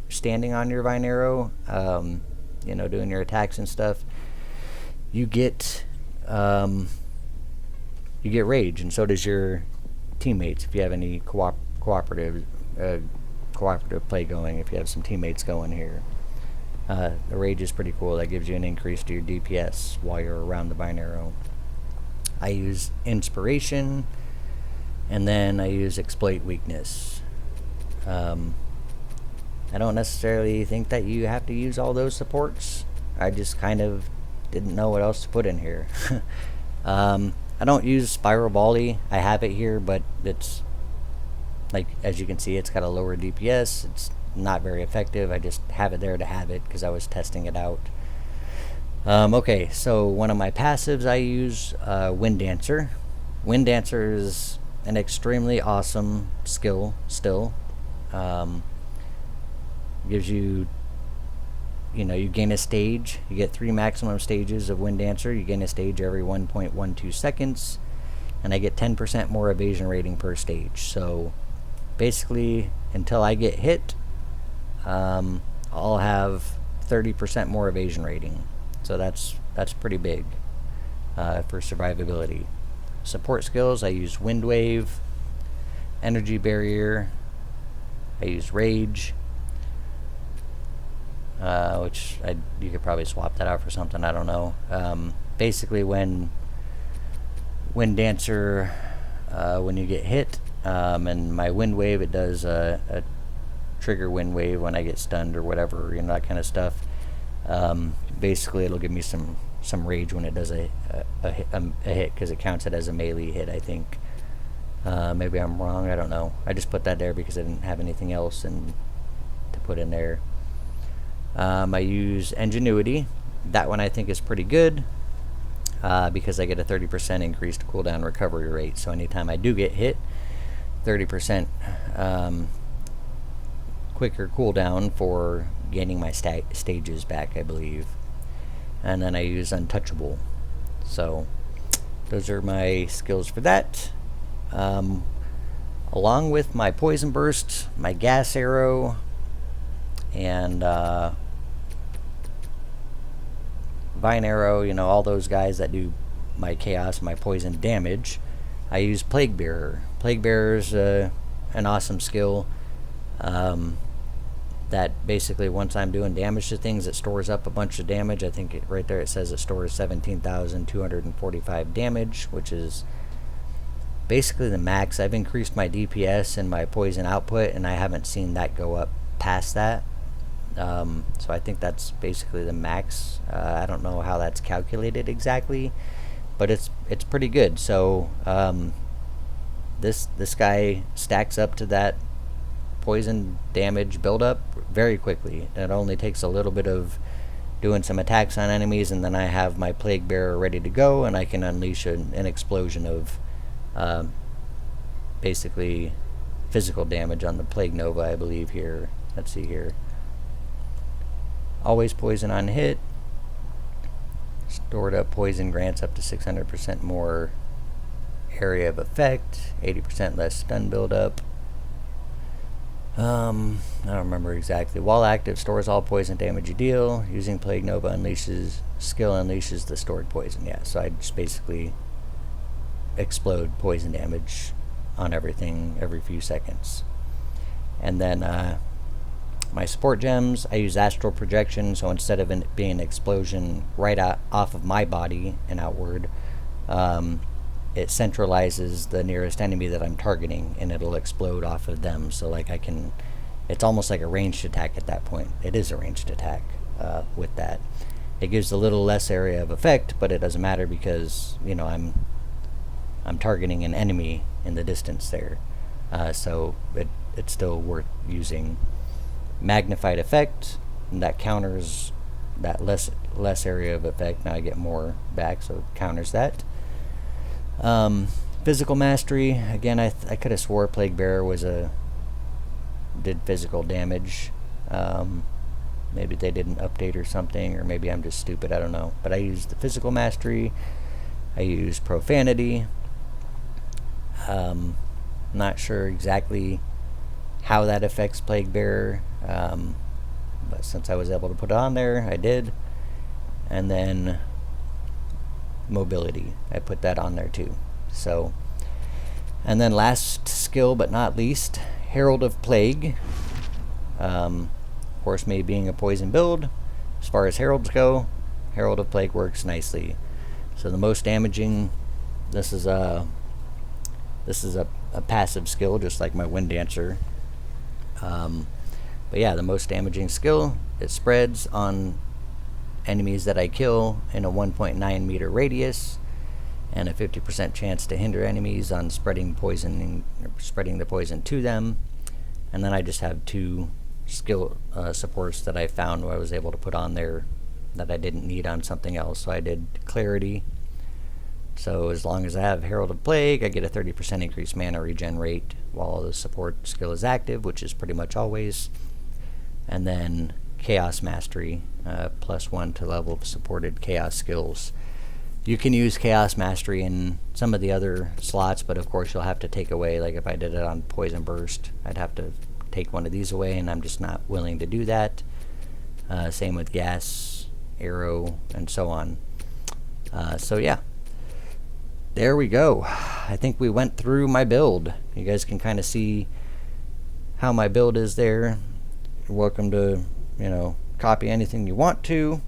standing on your vine arrow, doing your attacks and stuff, you get rage, and so does your teammates if you have any cooperative play going. If you have some teammates going here, the rage is pretty cool. That gives you an increase to your DPS while you're around the vine arrow. I use Inspiration, and then I use Exploit Weakness. I don't necessarily think that you have to use all those supports. I just kind of didn't know what else to put in here. I don't use Spiral Volley. I have it here, but it's like, as you can see, it's got a lower DPS. It's not very effective. I just have it there to have it because I was testing it out. Okay, so one of my passives I use Wind Dancer. Wind Dancer is an extremely awesome skill still. Gives you, you gain a stage. You get 3 maximum stages of Wind Dancer. You gain a stage every 1.12 seconds. And I get 10% more evasion rating per stage. So basically, until I get hit, I'll have 30% more evasion rating. So that's pretty big for survivability. Support skills, I use Wind Wave, Energy Barrier, I use Rage, which you could probably swap that out for something, I don't know. Basically, when Wind Dancer, when you get hit, and my Wind Wave, it does a trigger Wind Wave when I get stunned or whatever, that kind of stuff. Basically, it'll give me some rage when it does a hit, because it counts it as a melee hit, I think. Maybe I'm wrong, I don't know. I just put that there because I didn't have anything else to put in there. I use Ingenuity. That one I think is pretty good because I get a 30% increased cooldown recovery rate. So anytime I do get hit, 30% quicker cooldown for gaining my stages back, I believe. And then I use Untouchable. So those are my skills for that. Along with my Poison Burst, my Gas Arrow, and Vine Arrow, all those guys that do my Chaos, my Poison damage, I use Plague Bearer. Plague Bearer is an awesome skill. That basically, once I'm doing damage to things, it stores up a bunch of damage. I think right there it says it stores 17,245 damage, which is basically the max. I've increased my DPS and my poison output, and I haven't seen that go up past that. So I think that's basically the max. I don't know how that's calculated exactly, but it's pretty good. So this guy stacks up to that poison damage buildup very quickly. It only takes a little bit of doing some attacks on enemies, and then I have my Plague Bearer ready to go, and I can unleash an explosion of basically physical damage on the Plague Nova, I believe here. Let's see here. Always poison on hit. Stored up poison grants up to 600% more area of effect, 80% less stun buildup. I don't remember exactly. While active, stores all poison damage you deal. Using Plague Nova unleashes the stored poison. Yeah, so I just basically explode poison damage on everything every few seconds. And then my support gems, I use astral projection, so instead of it being an explosion right off of my body and outward, it centralizes the nearest enemy that I'm targeting, and it'll explode off of them. So like it's almost like a ranged attack at that point. It is a ranged attack with that. It gives a little less area of effect, but it doesn't matter because I'm targeting an enemy in the distance there. So it's still worth using. Magnified effect, and that counters that less area of effect. Now I get more back, so it counters that. Physical mastery, again, I could have swore Plague Bearer did physical damage. Maybe they did an update or something, or maybe I'm just stupid, I don't know. But I used the physical mastery. I used profanity. Not sure exactly how that affects Plague Bearer, but since I was able to put it on there, I did. And then mobility, I put that on there too. So, and then last skill but not least, Herald of Plague. Of course, me being a poison build, as far as heralds go, Herald of Plague works nicely. So the most damaging, this is a passive skill, just like my Wind Dancer. But yeah, the most damaging skill, it spreads on enemies that I kill in a 1.9 meter radius, and a 50% chance to hinder enemies on spreading the poison to them. And then I just have two skill supports that I found where I was able to put on there that I didn't need on something else. So I did Clarity. So as long as I have Herald of Plague, I get a 30% increased mana regen rate while the support skill is active, which is pretty much always. And then Chaos Mastery, +1 to level of supported Chaos skills. You can use Chaos Mastery in some of the other slots, but of course you'll have to take away, like if I did it on Poison Burst, I'd have to take one of these away, and I'm just not willing to do that. Same with Gas, Arrow, and so on. So yeah. There we go. I think we went through my build. You guys can kind of see how my build is there. You're welcome to, copy anything you want to.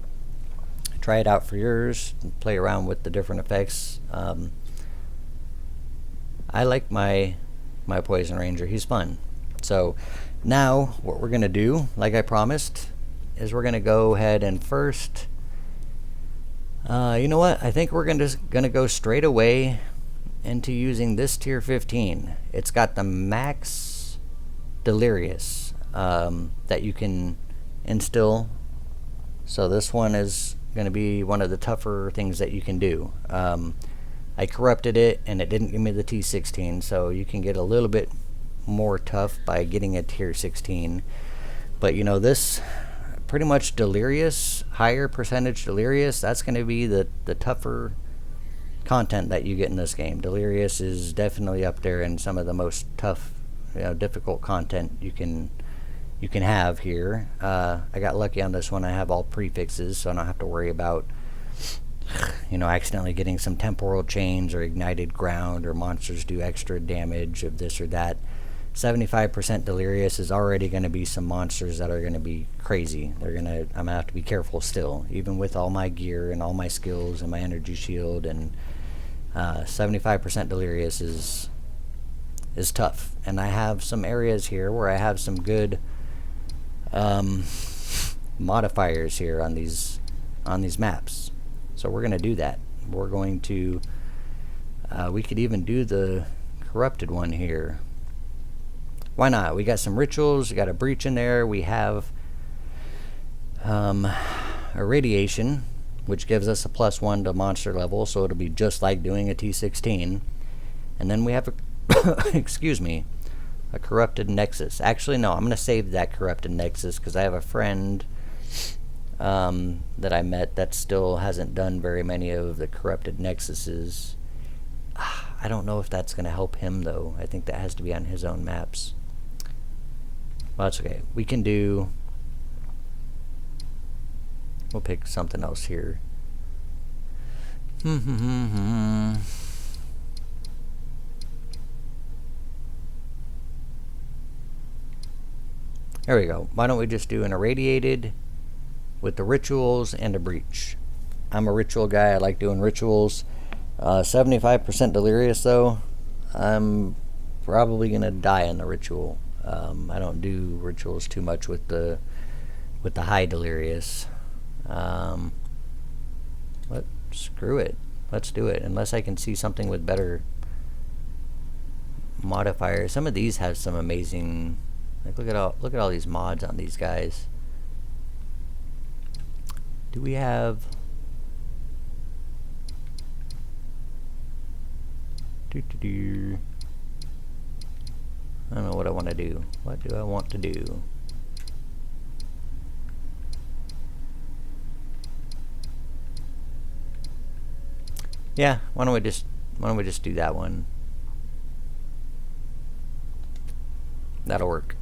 Try it out for yours. Play around with the different effects. I like my Poison Ranger. He's fun. So now what we're going to do, like I promised, is we're going to go ahead and first... you know what? I think we're gonna go straight away into using this tier 15. It's got the max Delirious that you can instill. So this one is gonna be one of the tougher things that you can do. I corrupted it and it didn't give me the T16, so you can get a little bit more tough by getting a tier 16. But this pretty much Delirious, higher percentage Delirious, that's going to be the tougher content that you get in this game. Delirious is definitely up there in some of the most tough, difficult content you can have here. I got lucky on this one. I have all prefixes, so I don't have to worry about accidentally getting some temporal chains or ignited ground or monsters do extra damage of this or that. 75% Delirious is already going to be some monsters that are going to be crazy. I'm going to have to be careful still, even with all my gear and all my skills and my energy shield. And 75% Delirious is tough. And I have some areas here where I have some good modifiers here on these maps. So we're going to do that. We're going to... we could even do the corrupted one here. Why not? We got some rituals. We got a breach in there. We have irradiation, which gives us a +1 to monster level, so it'll be just like doing a T16. And then we have a corrupted nexus. Actually, no, I'm going to save that corrupted nexus because I have a friend that I met that still hasn't done very many of the corrupted nexuses. I don't know if that's going to help him, though. I think that has to be on his own maps. Well, that's okay. We can do... We'll pick something else here. There we go. Why don't we just do an irradiated with the rituals and a breach? I'm a ritual guy. I like doing rituals. 75% delirious, though. I'm probably gonna die in the ritual. I don't do rituals too much with the high delirious. But screw it. Let's do it. Unless I can see something with better modifiers. Some of these have some amazing. Like look at all these mods on these guys. Do we have? I don't know what I want to do. What do I want to do? Yeah, why don't we just do that one? That'll work.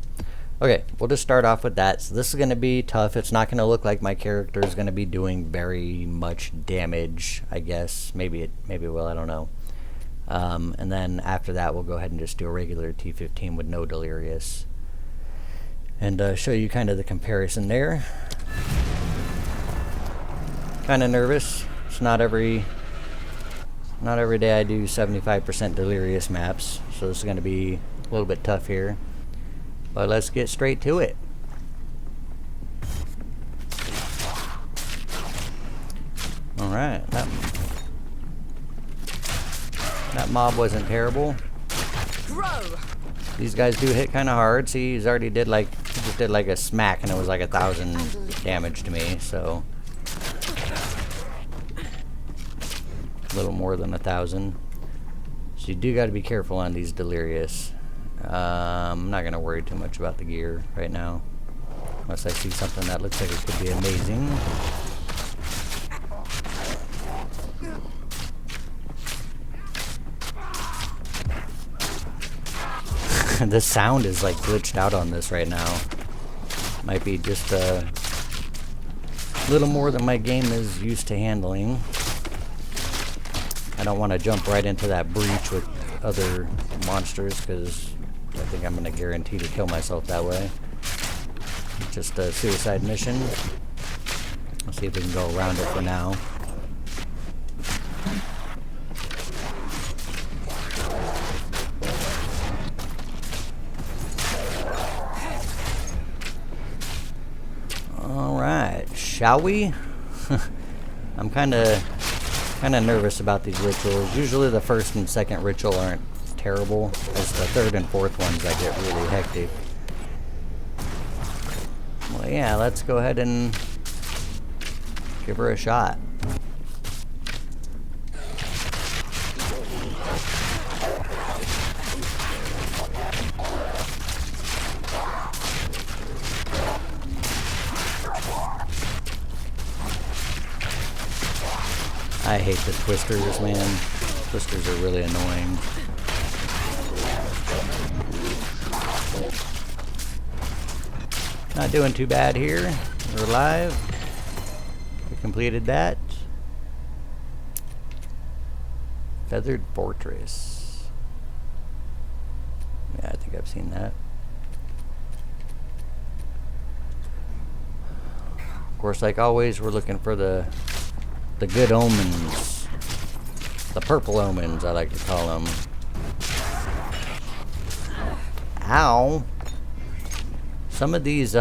Okay, we'll just start off with that. So this is going to be tough. It's not going to look like my character is going to be doing very much damage, I guess. Maybe it will, I don't know. And then after that, we'll go ahead and just do a regular T15 with no delirious. And show you kind of the comparison there. Kind of nervous. It's not every day I do 75% delirious maps, so this is going to be a little bit tough here. But let's get straight to it. Alright, that mob wasn't terrible. These guys do hit kind of hard. See, he just did like a smack and it was like 1,000 damage to me, so a little more than 1,000. So you do got to be careful on these delirious. I'm not gonna worry too much about the gear right now, unless I see something that looks like it could be amazing. The sound is like glitched out on this right now. Might be just a little more than my game is used to handling. I don't want to jump right into that breach with other monsters because I think I'm going to guarantee to kill myself that way. Just a suicide mission. Let's see if we can go around it for now. Alright, shall we? I'm kind of nervous about these rituals. Usually the first and second ritual aren't terrible. It's the third and fourth ones that get really hectic. Well, yeah, let's go ahead and give her a shot. I hate the twisters, man. Twisters are really annoying. Not doing too bad here. We're alive. We completed that. Feathered Fortress. Yeah, I think I've seen that. Of course, like always, we're looking for the good omens. The purple omens, I like to call them. Ow! Some of these,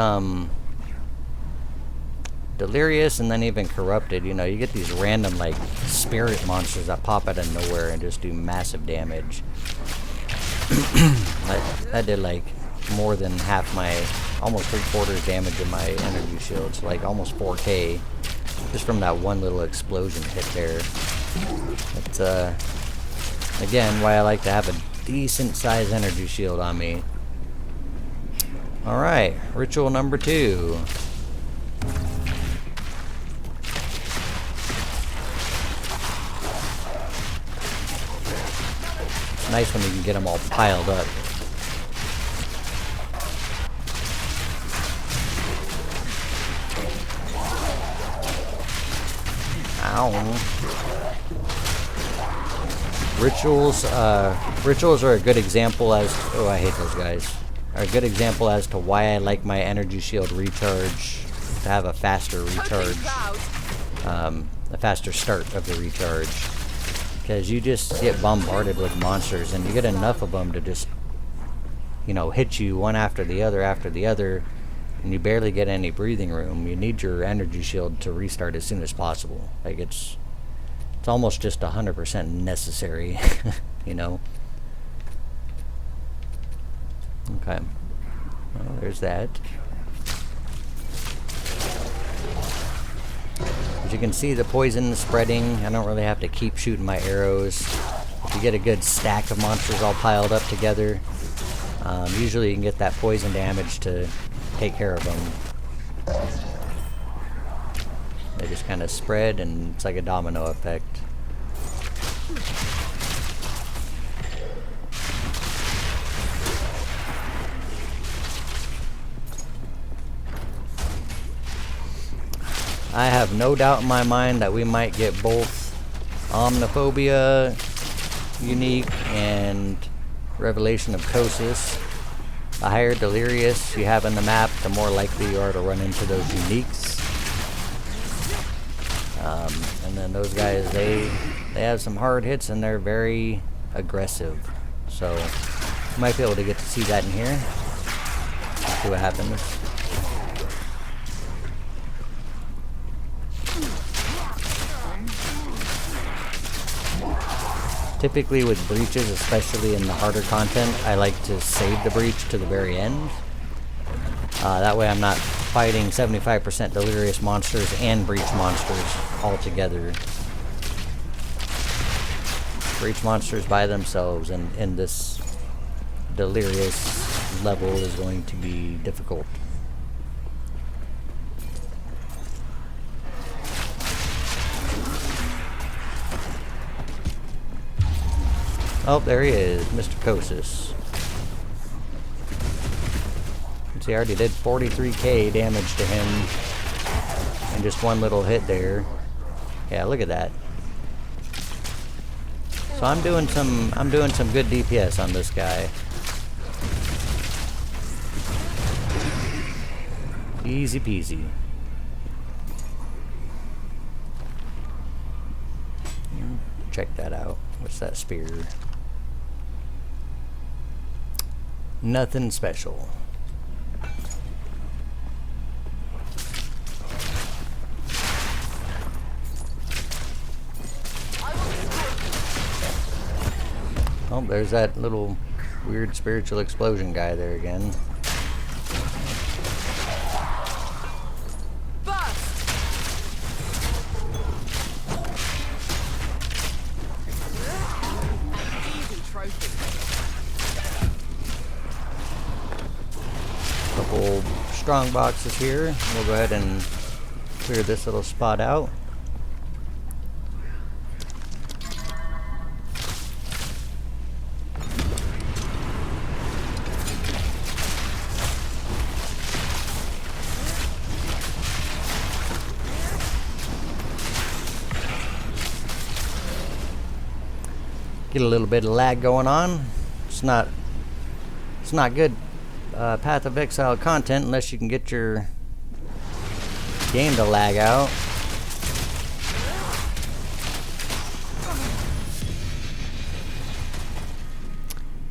delirious and then even corrupted, you know, you get these random, like, spirit monsters that pop out of nowhere and just do massive damage. That did, like, more than half my, almost 3/4 damage in my energy shields, like almost 4K, just from that one little explosion hit there. It's, again, why I like to have a decent sized energy shield on me. Alright, ritual number 2. nice when you can get them all piled up. Ow. Rituals are a good example as... Oh, I hate those guys. Are a good example as to why I like my energy shield recharge to have a faster recharge. A faster start of the recharge. Because you just get bombarded with monsters and you get enough of them to just, you know, hit you one after the other, and you barely get any breathing room. You need your energy shield to restart as soon as possible. Like, it's almost just 100% necessary, you know. Okay. Well, there's that. As you can see, the poison is spreading. I don't really have to keep shooting my arrows. If you get a good stack of monsters all piled up together, usually you can get that poison damage to take care of them. They just kind of spread, and it's like a domino effect. I have no doubt in my mind that we might get both Omniphobia unique and Revelation of Kosas. The higher Delirious you have in the map, the more likely you are to run into those uniques. And then those guys, they have some hard hits and they're very aggressive. So you might be able to get to see that in here. Let's see what happens. Typically with breaches, especially in the harder content, I like to save the breach to the very end. That way I'm not fighting 75% delirious monsters and breach monsters all together. Breach monsters by themselves in this delirious level is going to be difficult. Oh, there he is, Mr. Kosas. See, I already did 43k damage to him in just one little hit there. Yeah, look at that. So I'm doing some good DPS on this guy. Easy peasy. Check that out. What's that spear? Nothing special. Oh, there's that little weird spiritual explosion guy there again. Couple strong boxes here. We'll go ahead and clear this little spot out. Get a little bit of lag going on. It's not good Path of Exile content unless you can get your game to lag out.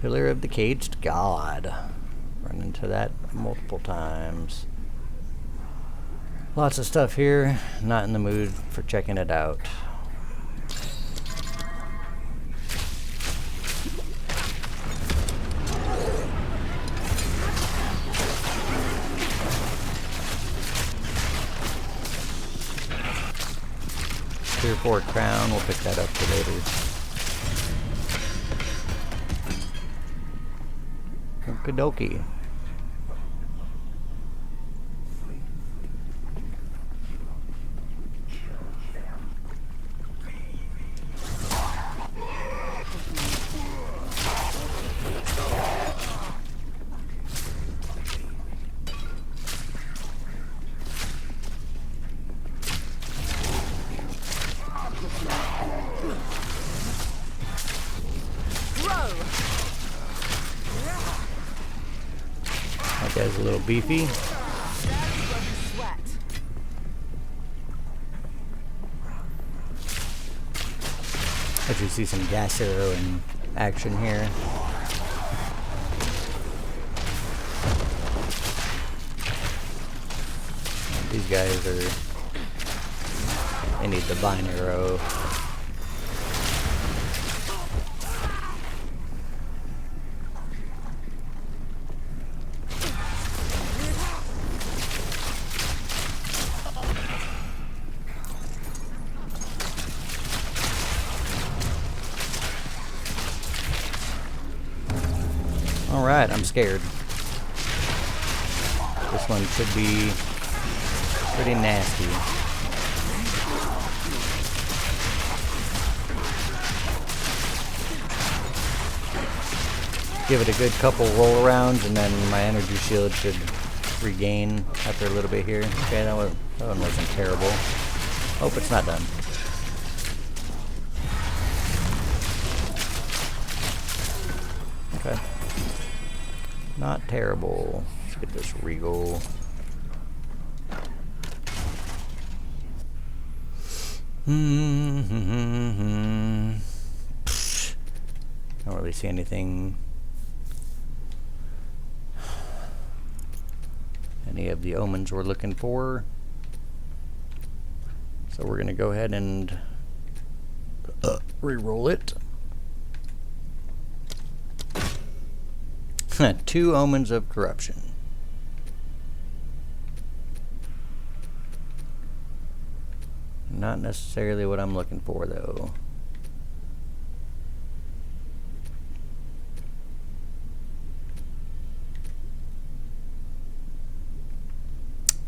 Pillar of the Caged God. Run into that multiple times. Lots of stuff here. Not in the mood for checking it out. Tier 4 crown, we'll pick that up for later. Okie dokie. little beefy. As you see some gas arrow in action here. These guys are... they need divine arrow. Alright, I'm scared. This one should be pretty nasty. Give it a good couple roll arounds and then my energy shield should regain after a little bit here. Okay, that one wasn't terrible. Hope it's not done. Okay. Not terrible. Let's get this regal. Don't really see anything. Any of the omens we're looking for. So we're gonna go ahead and re-roll it. 2 omens of corruption. Not necessarily what I'm looking for, though.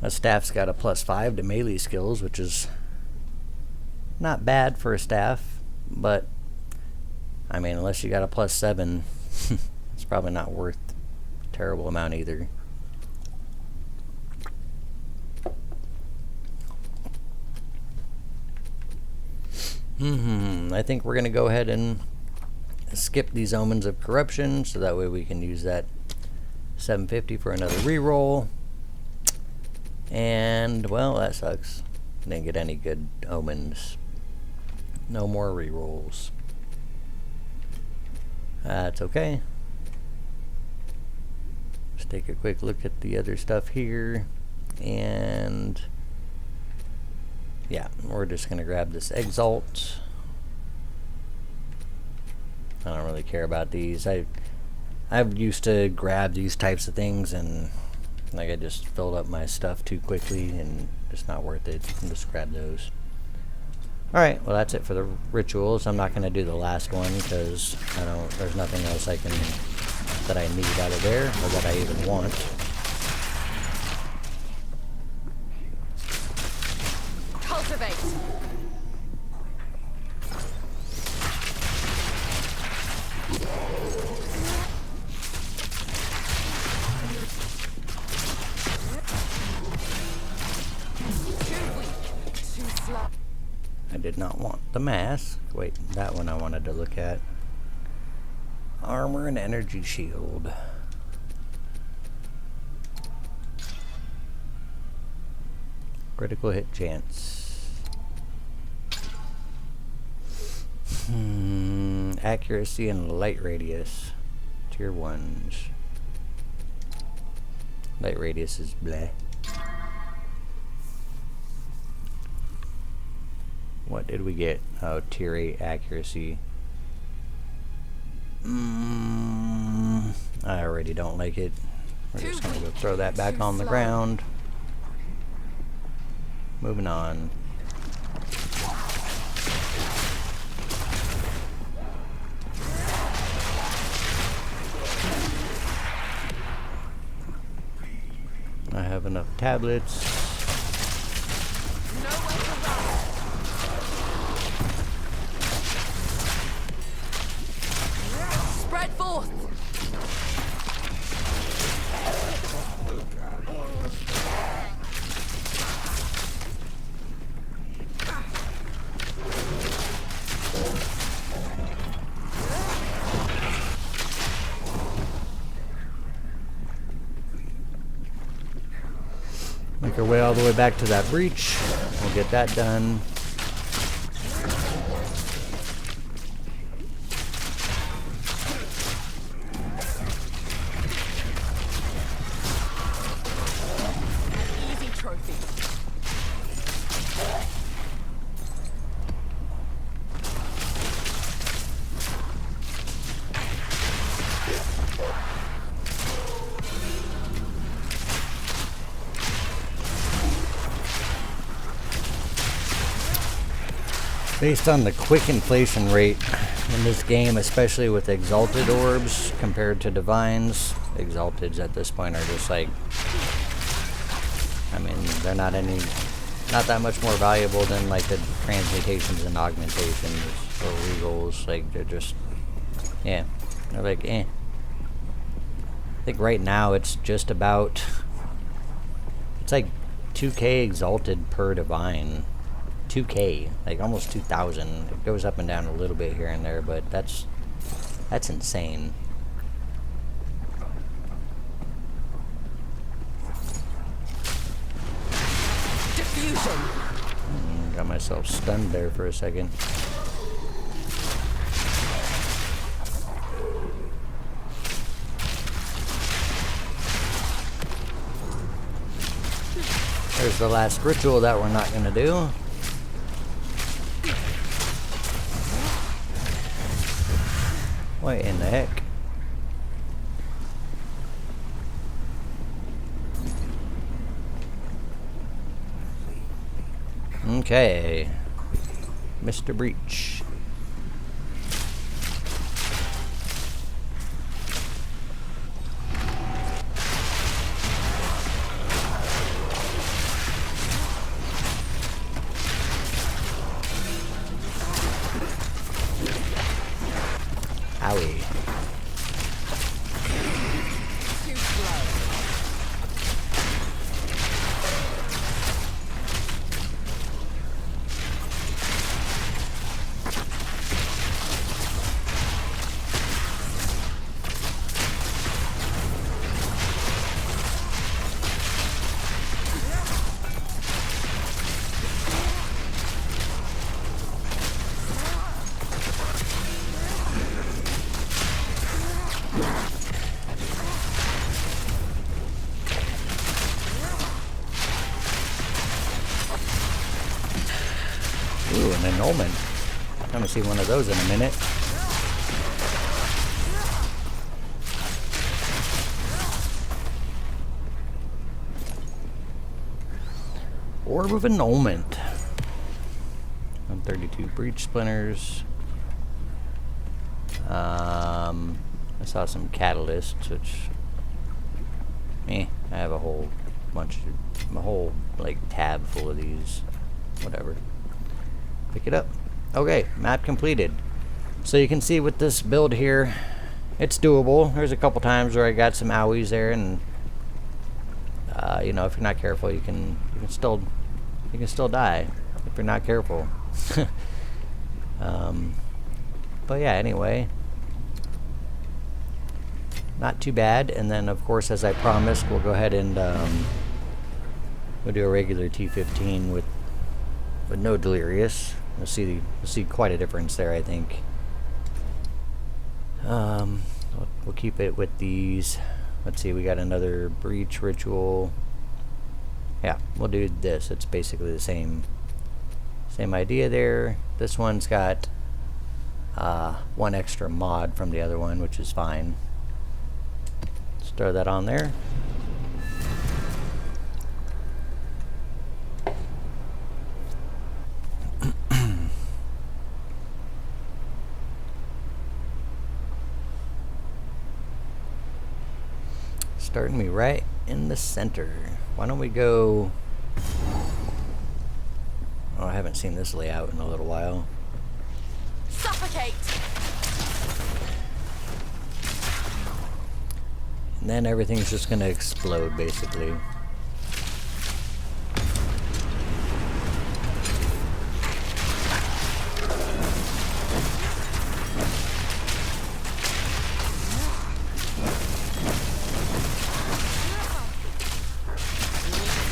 My staff's got a +5 to melee skills, which is not bad for a staff, but I mean, unless you got a +7, it's probably not worth a terrible amount either. I think we're gonna go ahead and skip these omens of corruption, so that way we can use that 750 for another reroll. And well, that sucks. Didn't get any good omens. No more rerolls. That's okay. Let's take a quick look at the other stuff here. And yeah, we're just gonna grab this Exalt. I don't really care about these. I've used to grab these types of things and like I just filled up my stuff too quickly and it's not worth it. I'll just grab those. Alright, well that's it for the rituals. I'm not gonna do the last one because there's nothing else that I need out of there or that I even want. Cultivate. I did not want the mask. Wait, that one I wanted to look at. Armor and energy shield. Critical hit chance. Accuracy and light radius. Tier 1s. Light radius is bleh. What did we get? Oh, tier 8 accuracy. I already don't like it. We're just gonna go throw that back on the ground. Moving on. I have enough tablets. Spread forth. Make our way all the way back to that breach. We'll get that done. Easy trophy. Based on the quick inflation rate in this game, especially with exalted orbs compared to divines, exalteds at this point are just like, I mean, they're not that much more valuable than like the transmutations and augmentations or regals. Like they're just, yeah, they're like, eh. I think right now it's just about, it's like 2k exalted per divine. 2k, like almost 2,000. It goes up and down a little bit here and there, but that's insane. Diffusion. Got myself stunned there for a second. There's the last ritual that we're not gonna do. What in the heck? Okay. Mr. Breach. Owie. Too slow. Ooh, an annulment. I'm gonna see one of those in a minute. Orb of annulment. 132 breach splinters. I saw some catalysts, which I have a whole bunch of, a whole like tab full of these. Whatever. Pick it up. Okay, map completed. So you can see with this build here, it's doable. There's a couple times where I got some owies there, and you know, if you're not careful, you can still die if you're not careful. But yeah, anyway, not too bad. And then, of course, as I promised, we'll go ahead and we'll do a regular T15 with no delirious. We'll see quite a difference there, I think. We'll keep it with these. Let's see, we got another breach ritual. Yeah, we'll do this. It's basically the same idea there. This one's got one extra mod from the other one, which is fine. Let's throw that on there. Starting me right in the center. Why don't we go... Oh, I haven't seen this layout in a little while. Suffocate. And then everything's just gonna explode, basically.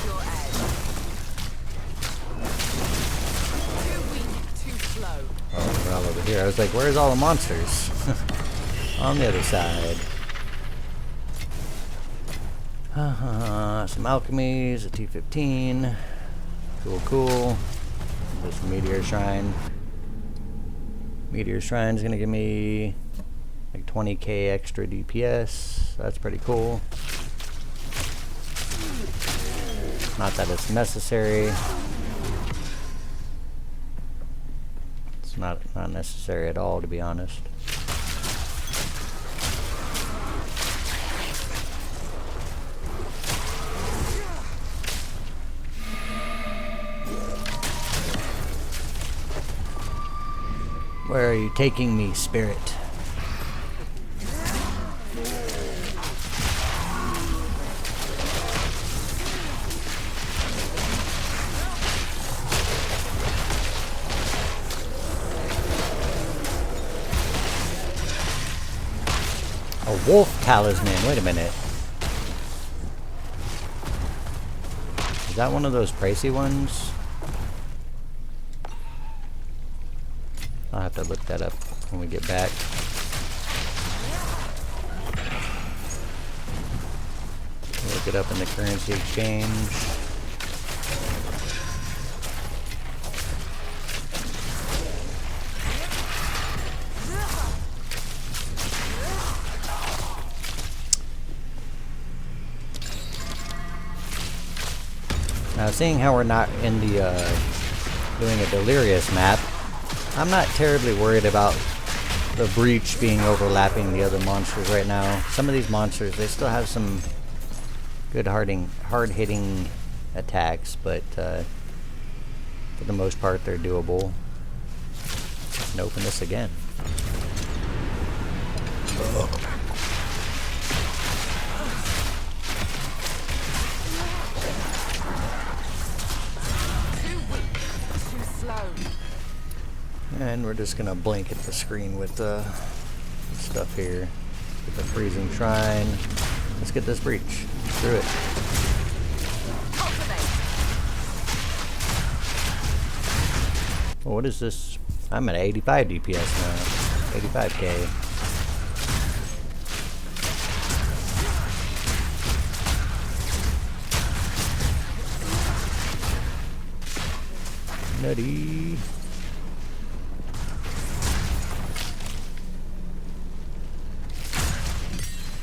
Your here. I was like, where's all the monsters? On the other side. Some alchemies, a T15. Cool, cool. This meteor shrine. Meteor shrine is gonna give me like 20k extra DPS. That's pretty cool. Not that it's necessary. It's not necessary at all, to be honest. Where are you taking me, spirit? A wolf talisman. Wait a minute. Is that one of those pricey ones? I'll have to look that up when we get back. Look it up in the currency exchange. Now, seeing how we're not in the doing a delirious map, I'm not terribly worried about the breach being overlapping the other monsters right now. Some of these monsters, they still have some good hard-hitting attacks, but for the most part, they're doable. And open this again. Too weak. Too slow. And we're just gonna blanket the screen with stuff here. Get the freezing shrine. Let's get this breach. Through it. Cultivate. Well, what is this? I'm at 85 DPS now. 85k. Nutty.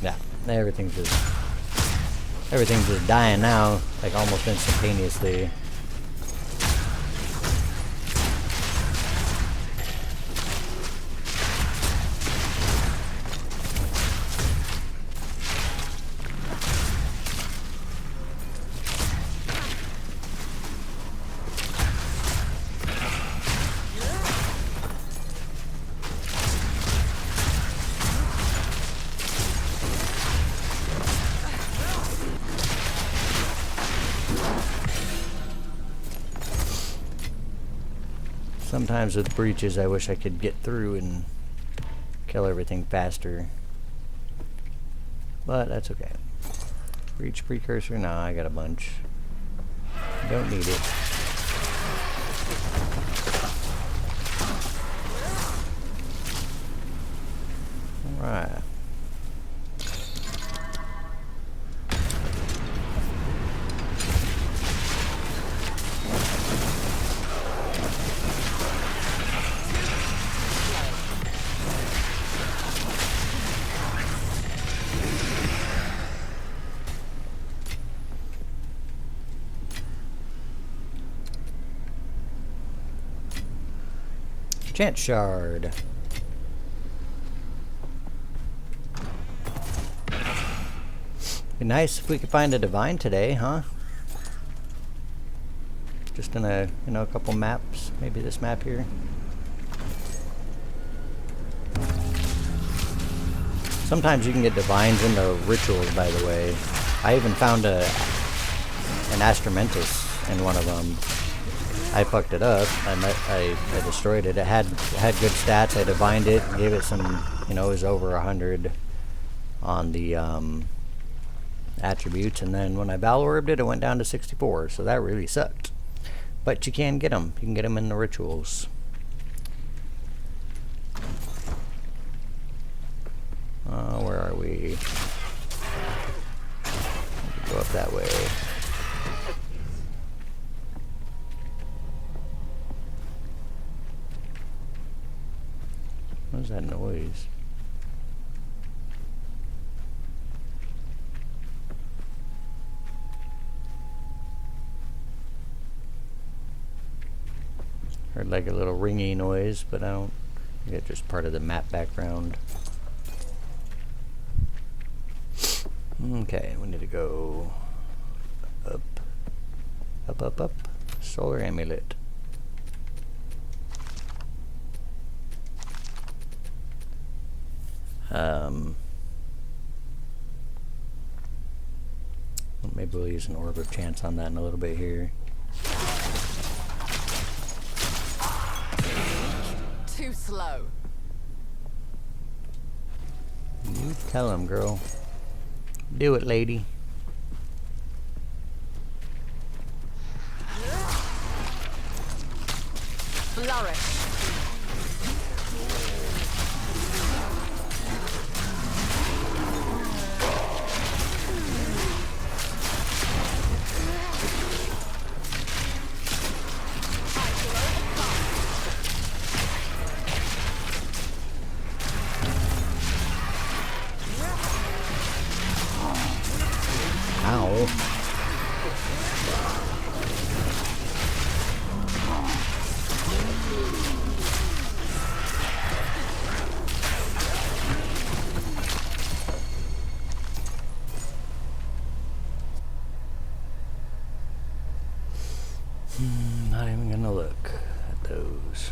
Yeah, everything's just dying now, like almost instantaneously. Sometimes with breaches I wish I could get through and kill everything faster. But that's okay. Breach precursor? No, I got a bunch. Don't need it. Alright. Chant shard. Be nice if we could find a divine today, huh? Just in a couple maps, maybe this map here. Sometimes you can get divines in the rituals, by the way. I even found an Astramentus in one of them. I fucked it up. I destroyed it. It had good stats. I divined it, gave it some, it was over 100 on the attributes, and then when I Valorbed it, it went down to 64. So that really sucked. But you can get them. You can get them in the rituals. Where are we? Go up that way. What is that noise? Heard like a little ringy noise, but I don't think it's just part of the map background. Okay, we need to go up, up, up, up. Solar amulet. Maybe we'll use an orb of chance on that in a little bit here. Too slow. You tell him, girl. Do it, lady. Flourish. Ow. Not even gonna look at those.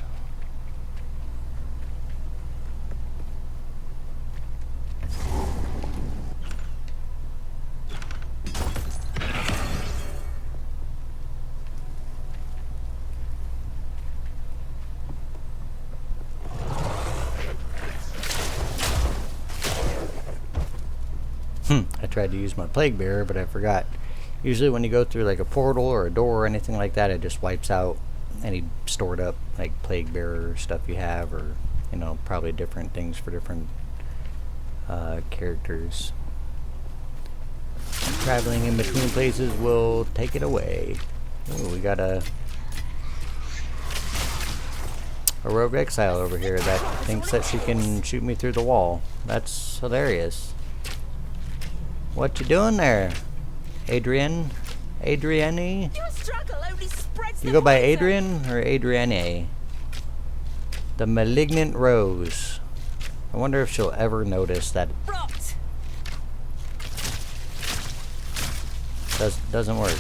I tried to use my plague bearer, but I forgot. Usually when you go through like a portal or a door or anything like that, it just wipes out any stored up like plague bearer stuff you have, or you know, probably different things for different characters. Traveling in between places will take it away. Ooh, we got a rogue exile over here that thinks that she can shoot me through the wall. That's hilarious. What you doing there, Adrian? Adrienne? Your struggle only spreads You the go by poison. Adrian or Adrienne? The Malignant Rose. I wonder if she'll ever notice that Rot. doesn't work.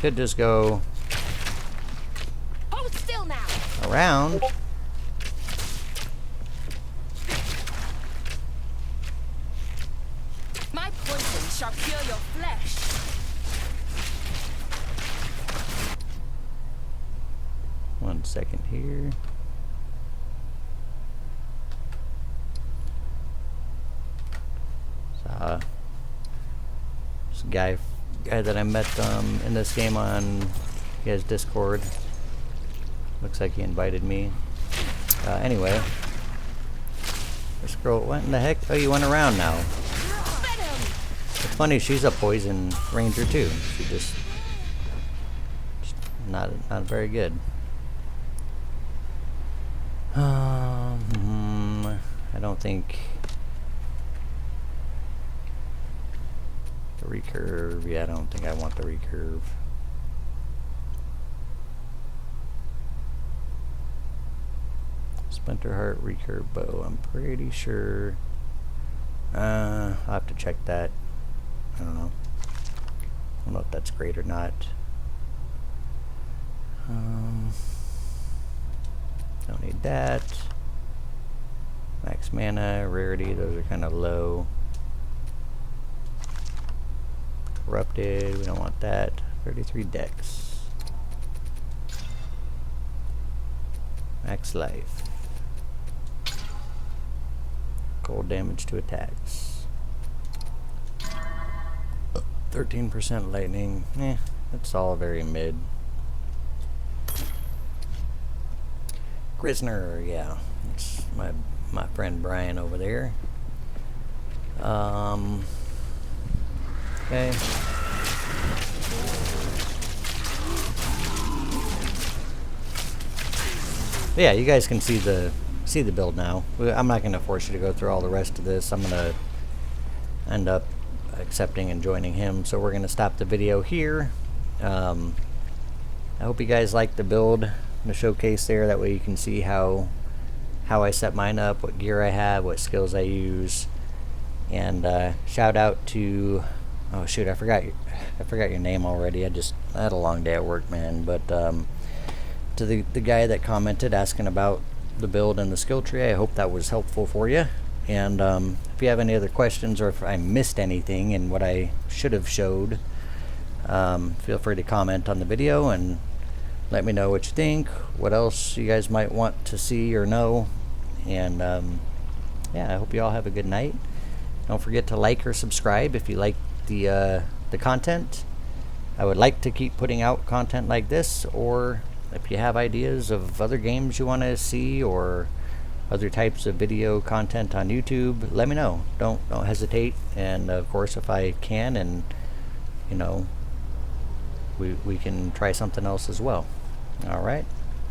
Could just go Hold still now. around. My poison shall cure your flesh. One second here. This guy that I met in this game on his Discord. Looks like he invited me. Anyway, this girl, what in the heck? Oh, you went around now. Venom. It's funny, she's a poison ranger too. She just not very good. I don't think the recurve. Yeah, I don't think I want the recurve. Splinter Heart recurve bow. I'm pretty sure. I'll have to check that. I don't know. I don't know if that's great or not. Don't need that. Max mana, rarity, those are kind of low. Corrupted, we don't want that. 33 dex. Max life. Cold damage to attacks. 13% lightning. That's all very mid. Grisner, yeah. It's my friend Brian over there. Okay. Yeah, you guys can see the build now. I'm not going to force you to go through all the rest of this. I'm going to end up accepting and joining him, so we're going to stop the video here. I hope you guys like the build, the showcase there. That way you can see how I set mine up, what gear I have, what skills I use. And shout out to, oh shoot, I forgot your name already. I had a long day at work, man. But to the guy that commented asking about the build and the skill tree, I hope that was helpful for you. And if you have any other questions, or if I missed anything in what I should have showed, feel free to comment on the video and let me know what you think, what else you guys might want to see or know. And yeah, I hope you all have a good night. Don't forget to like or subscribe if you like the content. I would like to keep putting out content like this, or if you have ideas of other games you want to see or other types of video content on YouTube, let me know. Don't hesitate. And of course, if I can, and you know, we can try something else as well. All right,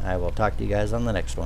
I will talk to you guys on the next one.